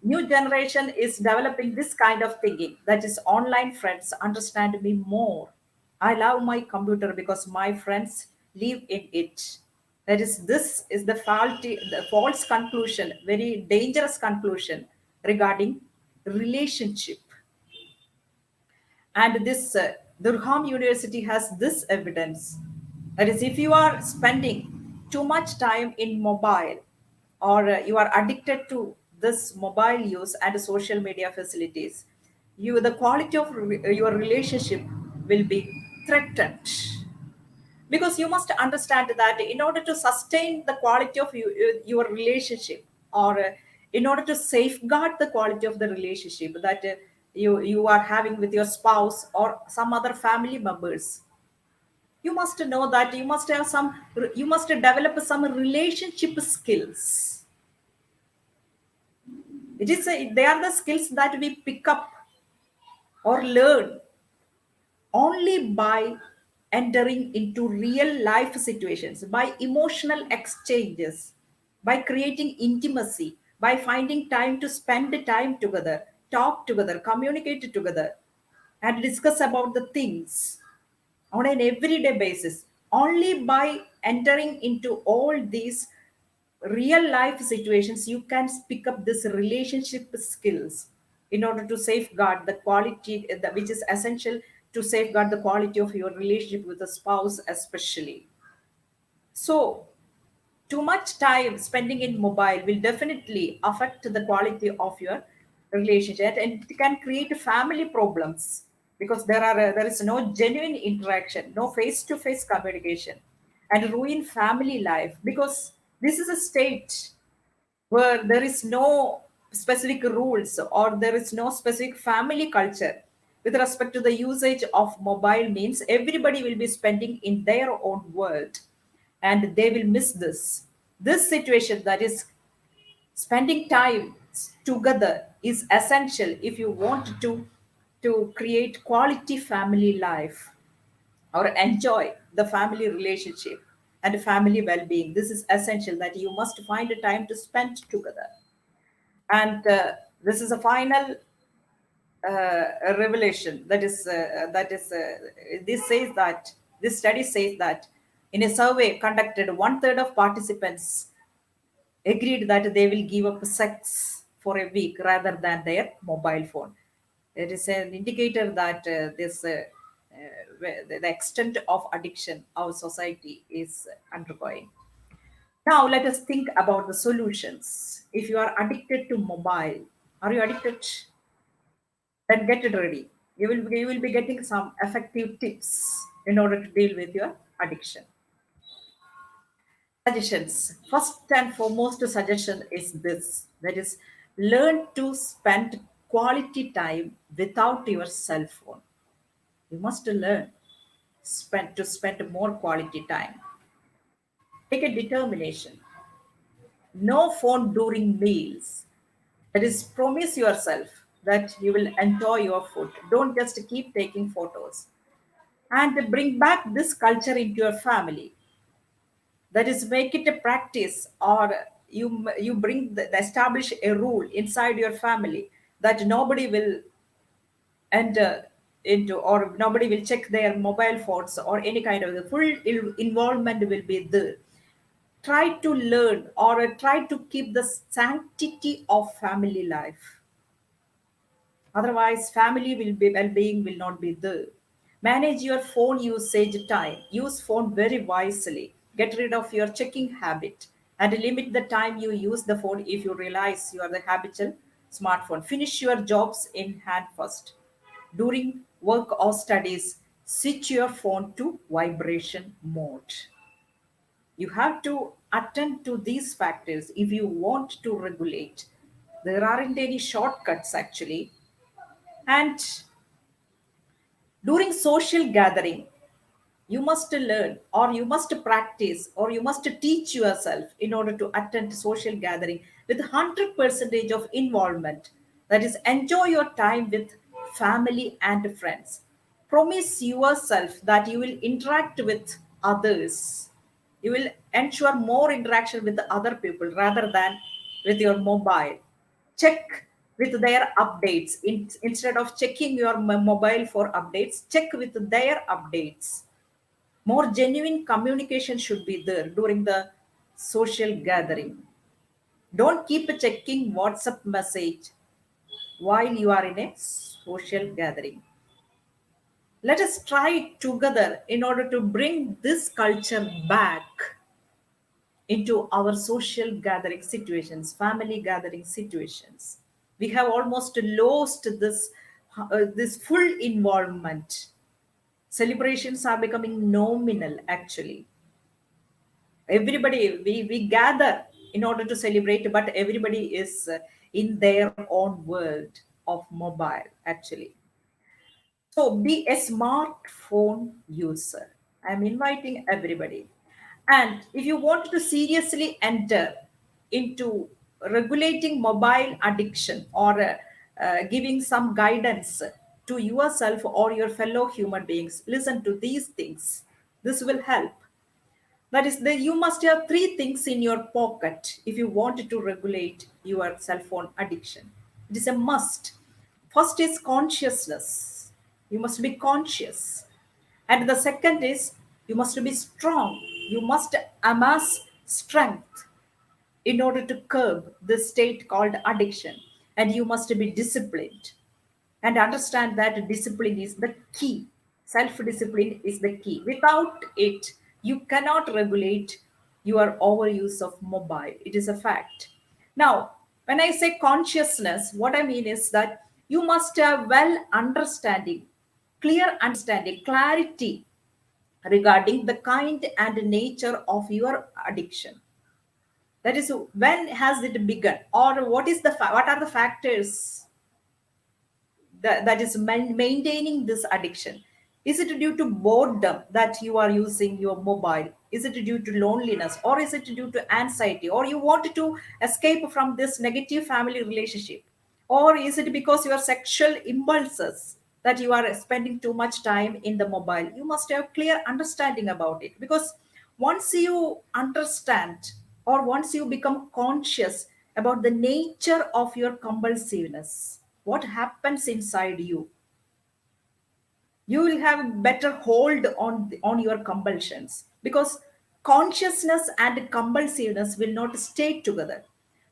new generation is developing this kind of thinking, that is, online friends understand me more. I love my computer because my friends live in it. That is, this is the false conclusion, very dangerous conclusion regarding relationship. And this Durham University has this evidence. That is, if you are spending too much time in mobile, or you are addicted to this mobile use and social media facilities, the quality of your relationship will be threatened, because you must understand that in order to sustain the quality of your relationship, or in order to safeguard the quality of the relationship that you are having with your spouse or some other family members, you must know that you must develop some relationship skills. They are the skills that we pick up or learn only by entering into real life situations, by emotional exchanges, by creating intimacy, by finding time to spend the time together, talk together, communicate together, and discuss about the things on an everyday basis. Only by entering into all these real life situations you can pick up this relationship skills in order to safeguard the quality which is essential to safeguard the quality of your relationship with the spouse especially. So too much time spending in mobile will definitely affect the quality of your relationship, and it can create family problems, because there is no genuine interaction, no face to face communication, and ruin family life, because this is a state where there is no specific rules or there is no specific family culture with respect to the usage of mobile. Means everybody will be spending in their own world, and they will miss this situation. That is, spending time together is essential if you want to create quality family life or enjoy the family relationship and family well-being. This is essential, that you must find a time to spend together. And this is a final revelation. This says that this study says that in a survey conducted, one third of participants agreed that they will give up sex for a week rather than their mobile phone. It is an indicator that the extent of addiction our society is undergoing. Now, let us think about the solutions. If you are addicted to mobile, are you addicted? Then get it ready. You will be getting some effective tips in order to deal with your addiction. Suggestions. First and foremost suggestion is this. That is, learn to spend quality time without your cell phone. You must learn spend more quality time. Take a determination. No phone during meals. That is, promise yourself that you will enjoy your food. Don't just keep taking photos. And bring back this culture into your family. That is, make it a practice, or you establish a rule inside your family that nobody will enter into, or nobody will check their mobile phones or any kind of, the full involvement will be there. Try to learn, or try to keep the sanctity of family life. Otherwise, family will be well-being will not be there. Manage your phone usage time. Use phone very wisely. Get rid of your checking habit and limit the time you use the phone if you realize you are the habitual smartphone. Finish your jobs in hand first. During work or studies, switch your phone to vibration mode. You have to attend to these factors if you want to regulate. There aren't any shortcuts actually. And during social gathering, you must learn, or you must practice, or you must teach yourself in order to attend social gathering with 100 percentage of involvement. That is, enjoy your time with family and friends. Promise yourself that you will interact with others. You will ensure more interaction with the other people rather than with your mobile. Check with their updates. Instead of checking your mobile for updates, check with their updates. More genuine communication should be there during the social gathering. Don't keep checking WhatsApp message while you are in a social gathering. Let us try together in order to bring this culture back into our social gathering situations, family gathering situations. We have almost lost this full involvement. Celebrations are becoming nominal actually. Everybody, we gather in order to celebrate, but everybody is in their own world of mobile actually. So be a smartphone user. I'm inviting everybody. And if you want to seriously enter into regulating mobile addiction, or giving some guidance to yourself or your fellow human beings, listen to these things. This will help. That is, you must have three things in your pocket if you want to regulate your cell phone addiction. It is a must. First is consciousness. You must be conscious. And the second is you must be strong. You must amass strength in order to curb this state called addiction. And you must be disciplined, and understand that discipline is the key. Self discipline is the key. Without it, you cannot regulate your overuse of mobile. It is a fact. Now, when I say consciousness, what I mean is that you must have well understanding, clear understanding, clarity regarding the kind and nature of your addiction. That is, when has it begun, or what is what are the factors that is maintaining this addiction? Is it due to boredom that you are using your mobile? Is it due to loneliness, or is it due to anxiety, or you want to escape from this negative family relationship, or is it because your sexual impulses that you are spending too much time in the mobile? You must have clear understanding about it, because once you understand, or once you become conscious about the nature of your compulsiveness, what happens inside you, you will have better hold on your compulsions, because consciousness and compulsiveness will not stay together.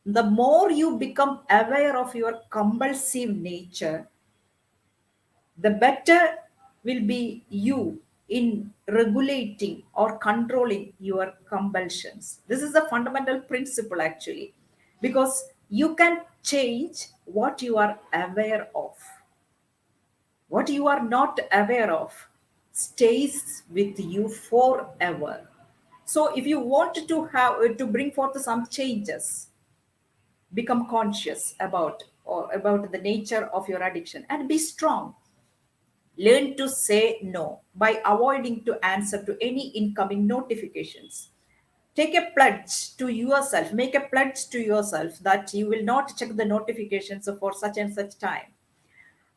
The more you become aware of your compulsive nature, the better will be you in regulating or controlling your compulsions. This is a fundamental principle actually, because you can change what you are aware of. What you are not aware of stays with you forever. So if you want to have to bring forth some changes, become conscious about the nature of your addiction and be strong. Learn to say no by avoiding to answer to any incoming notifications. Take a pledge to yourself, make a pledge to yourself that you will not check the notifications for such and such time,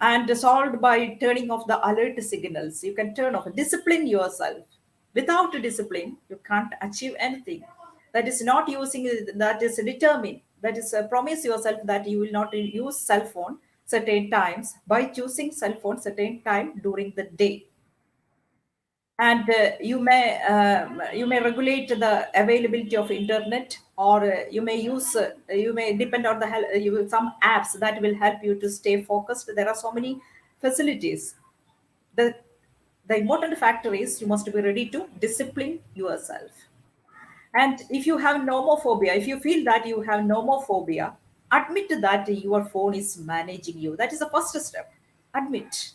and solved by turning off the alert signals. You can turn off, discipline yourself. Without discipline, you can't achieve anything. That is not using, that is determined. That is promise yourself that you will not use cell phone certain times by choosing cell phone certain time during the day. And you may regulate the availability of internet, or you may depend on some apps that will help you to stay focused. There are so many facilities. The the important factor is you must be ready to discipline yourself. And if you have nomophobia, if you feel that you have nomophobia, admit that your phone is managing you. That is the first step. Admit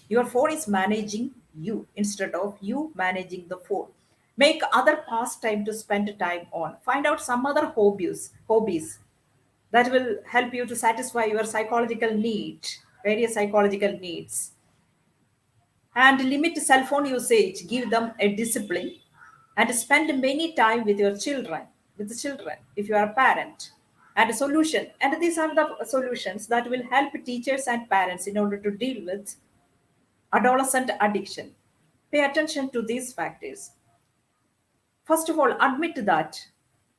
your phone is managing you instead of you managing the phone. Make other pastime to spend time on. Find out some other hobbies that will help you to satisfy your psychological need, various psychological needs. And limit cell phone usage, give them a discipline, and spend many time with your children if you are a parent. And a solution, and these are the solutions that will help teachers and parents in order to deal with adolescent addiction. Pay attention to these factors. First of all, admit that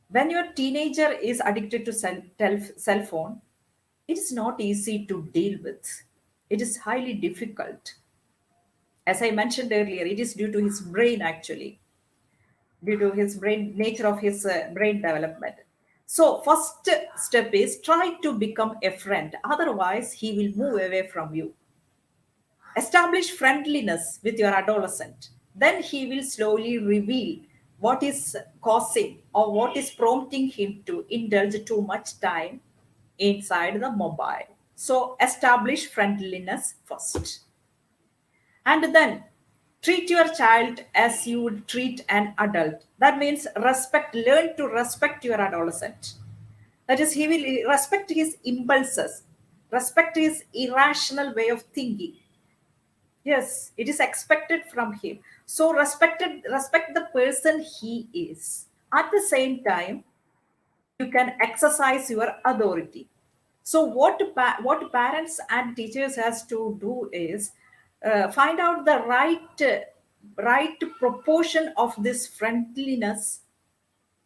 when your teenager is addicted to cell phone, it is not easy to deal with. It is highly difficult. As I mentioned earlier, it is due to his brain, actually, due to his brain, nature of his brain development. So first step is try to become a friend, otherwise he will move away from you. Establish friendliness with your adolescent, then he will slowly reveal what is causing or what is prompting him to indulge too much time inside the mobile. So establish friendliness first. And then treat your child as you would treat an adult. That means respect, learn to respect your adolescent. That is, he will respect his impulses, respect his irrational way of thinking. Yes, it is expected from him. So respect the person he is. At the same time, you can exercise your authority. So what parents and teachers has to do is find out the right proportion of this friendliness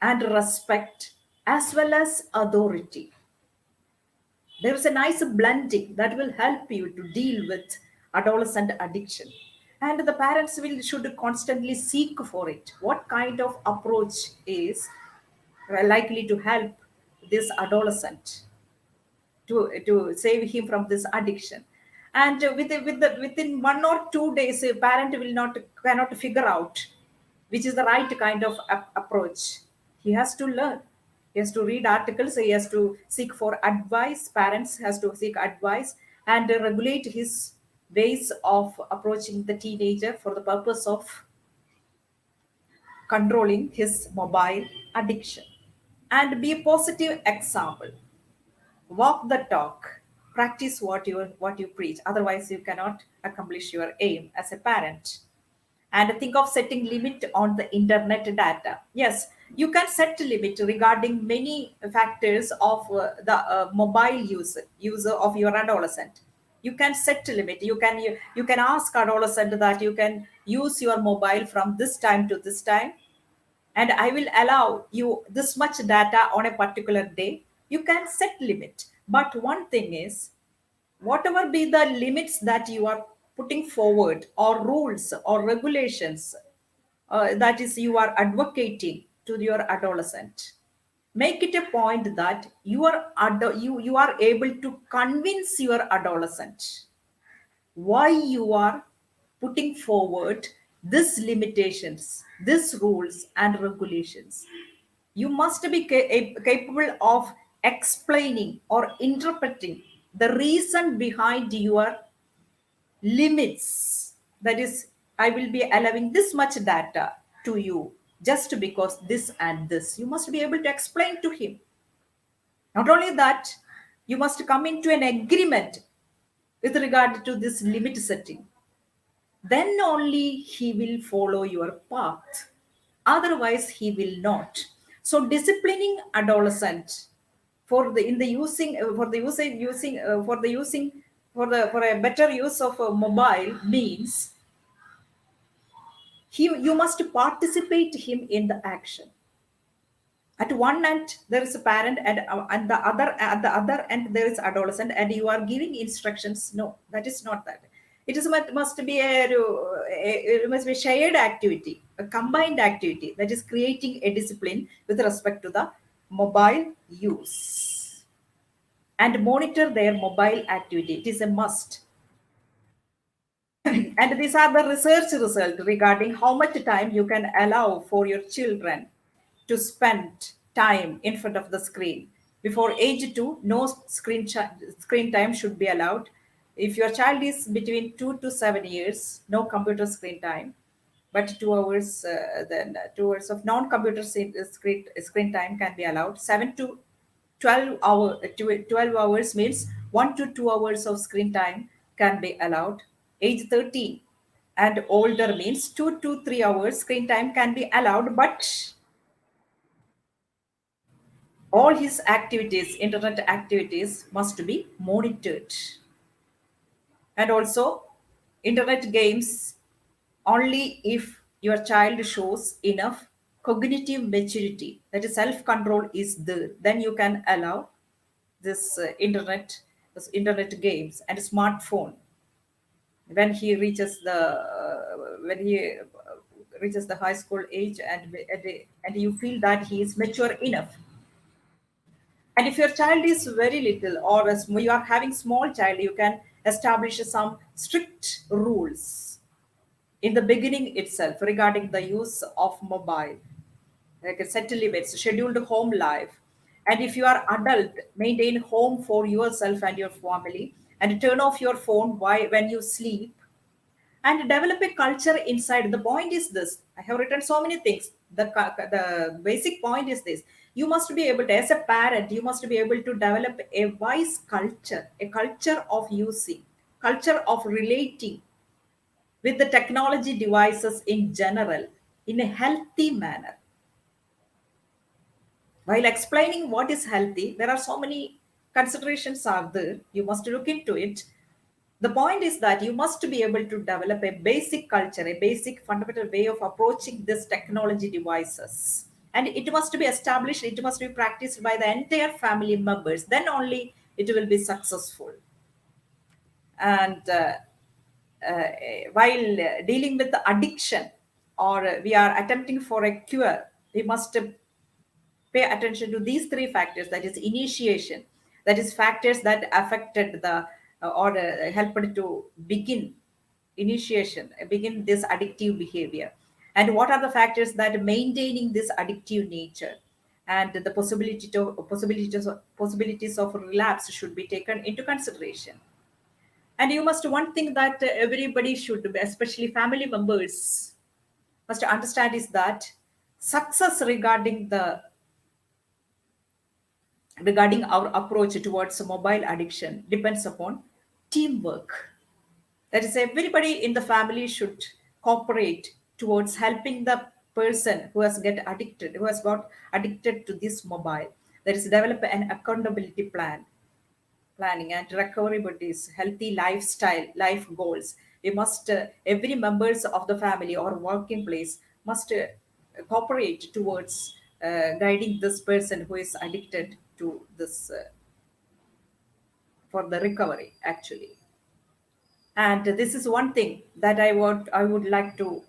and respect as well as authority. There is a nice blending that will help you to deal with adolescent addiction. And the parents will should constantly seek for it. What kind of approach is likely to help this adolescent to save him from this addiction? And within 1 or 2 days, a parent will not cannot figure out which is the right kind of approach. He has to learn, he has to read articles, he has to seek for advice, parents has to seek advice, and regulate his ways of approaching the teenager for the purpose of controlling his mobile addiction. And be a positive example. Walk the talk. Practice what you preach. Otherwise, you cannot accomplish your aim as a parent. And think of setting limit on the internet data. Yes, you can set a limit regarding many factors of the mobile user of your adolescent. You can set a limit. You can ask adolescent that you can use your mobile from this time to this time, and I will allow you this much data on a particular day. You can set limit. But one thing is, whatever be the limits that you are putting forward, or rules or regulations, that is you are advocating to your adolescent, make it a point that you are able to convince your adolescent why you are putting forward these limitations, these rules and regulations. You must be capable of explaining or interpreting the reason behind your limits. That is, I will be allowing this much data to you just because this and this. You must be able to explain to him. Not only that, you must come into an agreement with regard to this limit setting. Then only he will follow your path. Otherwise, he will not. So, disciplining adolescent for the in the using for the usage using for the using for a better use of a mobile means you must participate him in the action. At one end there is a parent, and the other end there is adolescent, and you are giving instructions. No, that is not that. It is must be it must be shared activity, a combined activity, that is creating a discipline with respect to the mobile use, and monitor their mobile activity. It is a must. And these are the research results regarding how much time you can allow for your children to spend time in front of the screen. Before age 2, no screen time should be allowed. If your child is between 2 to 7 years, no computer screen time, but 2 hours, then 2 hours of non-computer screen time can be allowed. 7 to 12 hours means 1 to 2 hours of screen time can be allowed. Age 13 and older means 2 to 3 hours screen time can be allowed, but all his activities, internet activities, must be monitored. And also, internet games only if your child shows enough cognitive maturity, that is self control is there, then you can allow this internet games and smartphone. When he reaches the when he reaches the high school age, and you feel that he is mature enough. And if your child is very little, or as you are having small child, you can establish some strict rules in the beginning itself regarding the use of mobile, like a set limits, scheduled home life. And if you are adult, maintain home for yourself and your family, and turn off your phone when you sleep, and develop a culture inside. The point is this: I have written so many things. The basic point is this: you must be able to, as a parent, you must be able to develop a wise culture, a culture of using, culture of relating with the technology devices in general in a healthy manner. While explaining what is healthy, there are so many considerations are there. You must look into it. The point is that you must be able to develop a basic culture, a basic fundamental way of approaching this technology devices. And it must be established, it must be practiced by the entire family members. Then only it will be successful. And uh, while dealing with the addiction, or we are attempting for a cure, we must pay attention to these three factors, that is initiation, that is factors that affected the or helped to begin initiation, begin this addictive behavior, and what are the factors that maintaining this addictive nature, and the possibilities of relapse should be taken into consideration. And you must, one thing that everybody should, especially family members, must understand is that success regarding our approach towards mobile addiction depends upon teamwork. That is, everybody in the family should cooperate towards helping the person who has got addicted to this mobile. That is, develop an accountability planning and recovery bodies, healthy lifestyle, life goals. We must, every members of the family or working place must cooperate towards guiding this person who is addicted to this for the recovery actually. And this is one thing that I would like to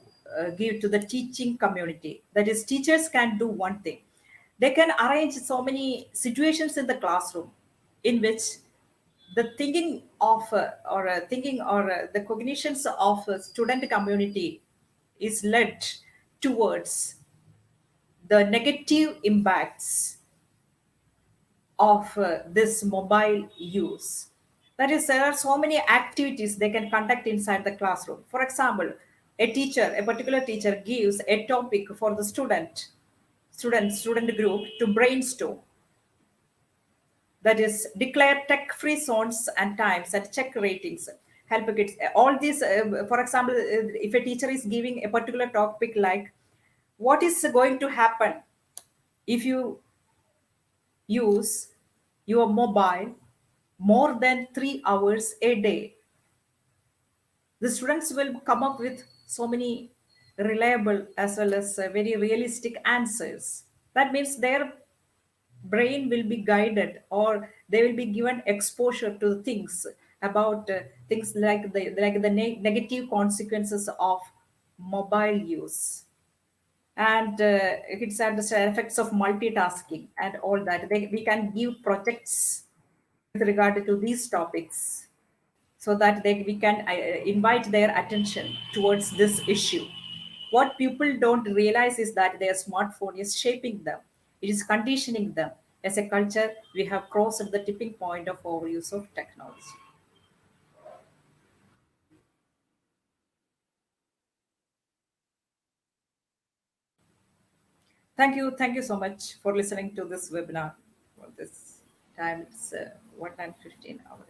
give to the teaching community. That is, teachers can do one thing. They can arrange so many situations in the classroom in which the thinking of the cognitions of a student community is led towards the negative impacts of this mobile use. That is, there are so many activities they can conduct inside the classroom. For example, a particular teacher gives a topic for the student group to brainstorm. That is, declare tech-free zones and times and check ratings. Help kids. All these, for example, if a teacher is giving a particular topic like what is going to happen if you use your mobile more than 3 hours a day, the students will come up with so many reliable as well as very realistic answers. That means their brain will be guided, or they will be given exposure to things about things like the negative consequences of mobile use, and it's the effects of multitasking and all that. We can give projects with regard to these topics, so that we can invite their attention towards this issue. What people don't realize is that their smartphone is shaping them, it is conditioning them. As a culture, we have crossed the tipping point of overuse of technology. Thank you so much for listening to this webinar. For this time, it's 1 and 15 hours.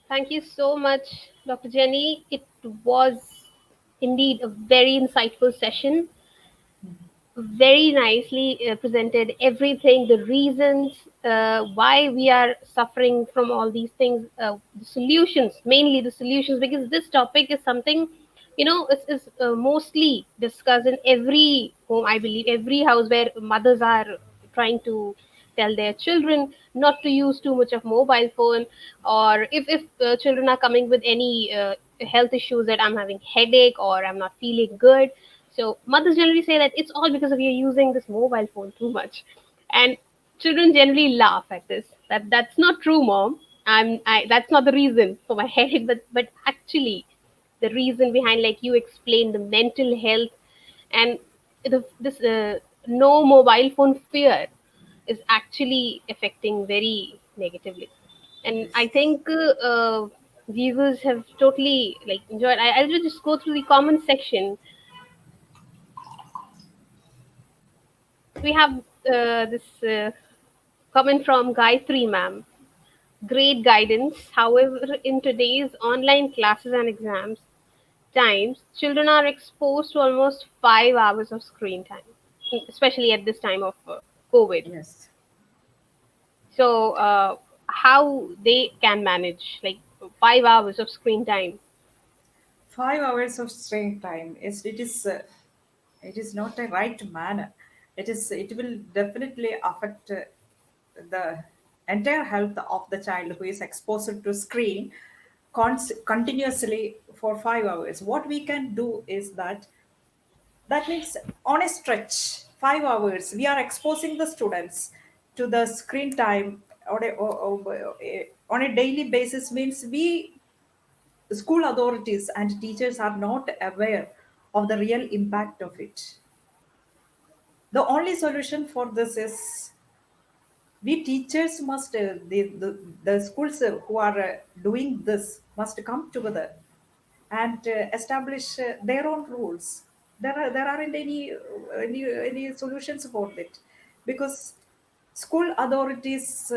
Thank you so much, Dr. Jenny. It was indeed a very insightful session, very nicely presented everything, the reasons why we are suffering from all these things, the solutions, mainly the solutions, because this topic is something, is mostly discussed in every home, I believe, every house where mothers are trying to tell their children not to use too much of mobile phone, or if children are coming with any health issues, that I'm having headache or I'm not feeling good, so mothers generally say that it's all because of you using this mobile phone too much, and children generally laugh at this. That's not true, mom. That's not the reason for my headache, but actually, the reason behind, like you explained, the mental health and this no mobile phone fear is actually affecting very negatively. And I Yes. think viewers have totally like enjoyed. I'll just go through the comment section. We have this comment from Gayatri ma'am. Great guidance. However, in today's online classes and exams times, children are exposed to almost 5 hours of screen time, especially at this time of COVID. Yes. So, how they can manage like 5 hours of screen time? 5 hours of screen time is it is not a right manner. It will definitely affect the entire health of the child who is exposed to screen continuously for 5 hours. What we can do is that means on a stretch 5 hours we are exposing the students to the screen time on a daily basis, means we school authorities and teachers are not aware of the real impact of it. The only solution for this is we teachers must the schools who are doing this must come together and establish their own rules. There aren't any solutions for it, because school authorities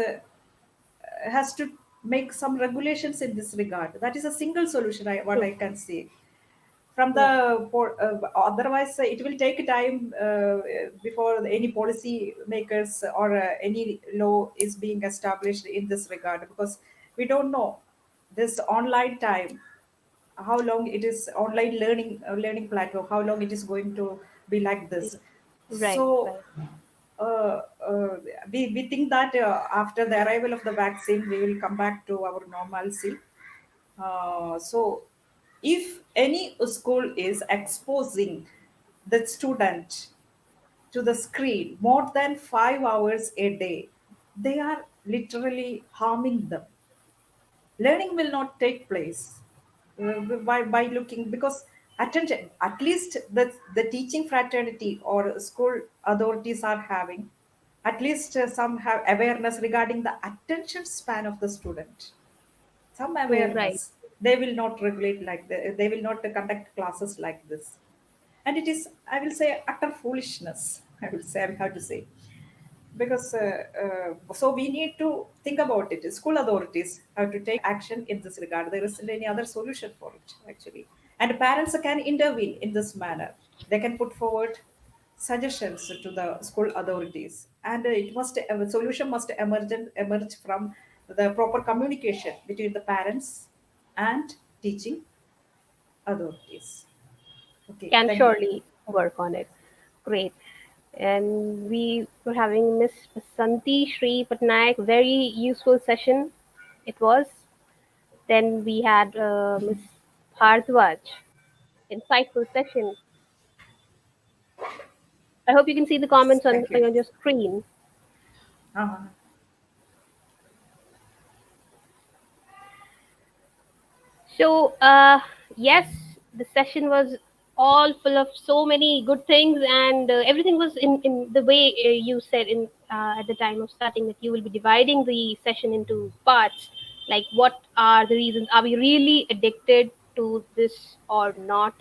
has to make some regulations in this regard. That is a single solution, what True. I can say. From Right. otherwise it will take time before any policy makers or any law is being established in this regard, because we don't know this online time, how long it is online learning platform, how long it is going to be like this. Right. So Right. uh, uh, we think that after the arrival of the vaccine we will come back to our normalcy. So, if any school is exposing the student to the screen more than 5 hours a day, they are literally harming them. Learning will not take place by looking, because attention, at least the teaching fraternity or school authorities are having, at least some have awareness regarding the attention span of the student, some True. Right. awareness. They will not regulate like they will not conduct classes like this, and it is, I will say, utter foolishness. I will say, I have to say, because so we need to think about it. School authorities have to take action in this regard. There isn't any other solution for it actually, and parents can intervene in this manner. They can put forward suggestions to the school authorities, and it must a solution must emerge from the proper communication between the parents and teaching authorities. Okay, Can thank you. surely work on it. Great. And we were having Miss Santi Shri Patnaik, very useful session it was. Then we had Miss Bhardwaj, insightful session. I hope you can see the Yes, comments thank you. on your screen. Uh, So, yes, the session was all full of so many good things, and everything was in the way you said in at the time of starting that you will be dividing the session into parts. Like, what are the reasons? Are we really addicted to this or not?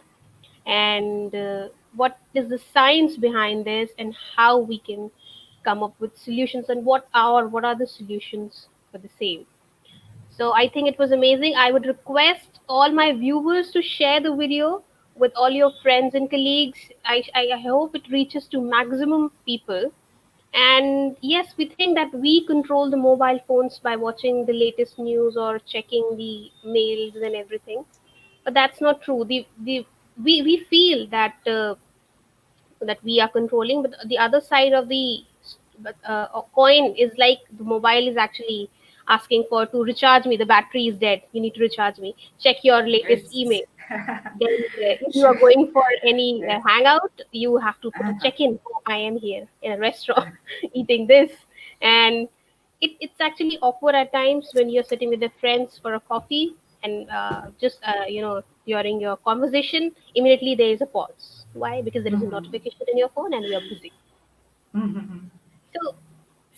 And what is the science behind this, and how we can come up with solutions, and what are the solutions for the same? So I think it was amazing. I would request all my viewers to share the video with all your friends and colleagues. I hope it reaches to maximum people. And yes, we think that we control the mobile phones by watching the latest news or checking the mails and everything. But that's not true. We feel that we are controlling, but the other side of the coin is like the mobile is actually asking for to recharge me. The battery is dead, you need to recharge me. Check your latest email. it's Then if you are sure. going for any Yes. hangout, you have to put a Uh-huh. check-in. Oh, I am here in a restaurant eating this. And it's actually awkward at times when you're sitting with your friends for a coffee, and just during your conversation, immediately there is a pause. Why? Because there is a Mm-hmm. notification in your phone and you're busy. Mm-hmm.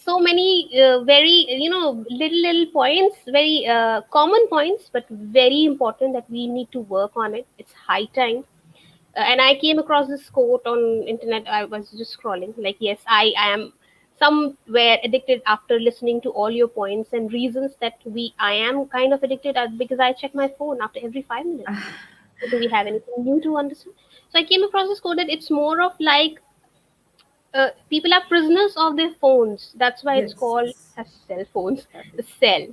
So many very little points, very common points, but very important that we need to work on it. It's high time. And I came across this quote on internet. I was just scrolling, like, yes, I am somewhere addicted after listening to all your points and reasons that we I am kind of addicted because I check my phone after every 5 minutes. So do we have anything new to understand? So I came across this quote that it's more of like people are prisoners of their phones. That's why it's Yes. called as cell phones. Exactly. The cell.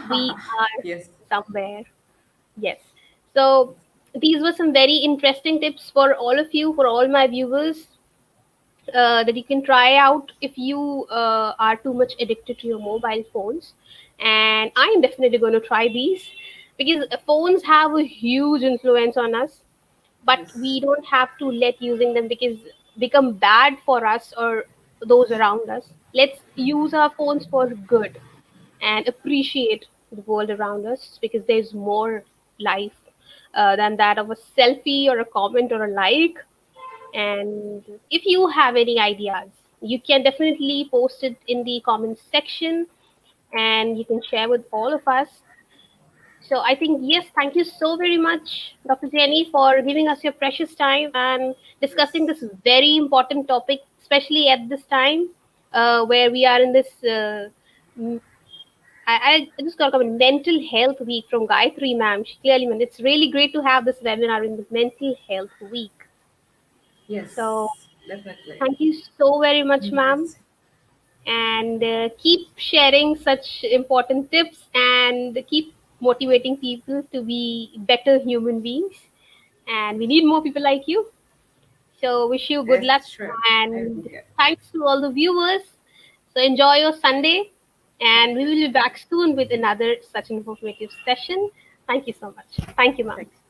We are Yes. somewhere. Yes. So these were some very interesting tips for all of you, for all my viewers, that you can try out if you are too much addicted to your mobile phones. And I am definitely going to try these because phones have a huge influence on us, but Yes. we don't have to let using them because become bad for us or those around us. Let's use our phones for good and appreciate the world around us, because there's more life than that of a selfie or a comment or a like. And if you have any ideas, you can definitely post it in the comments section, and you can share with all of us. So I think, yes, thank you so very much, Dr. Jenny, for giving us your precious time and discussing Yes. this very important topic, especially at this time where we are in this. M- I just got a comment, mental health week from Gayatri ma'am. She clearly meant it's really great to have this webinar in the mental health week. So Yes. Definitely. thank you so very much, ma'am, Yes. and keep sharing such important tips and keep motivating people to be better human beings. And we need more people like you. So wish you good luck, Yes. Sure. I will and get. thanks to all the viewers. So enjoy your Sunday, and Thank we you. will be back soon with another such informative session. Thank you so much. Thank you, ma'am. Thank you.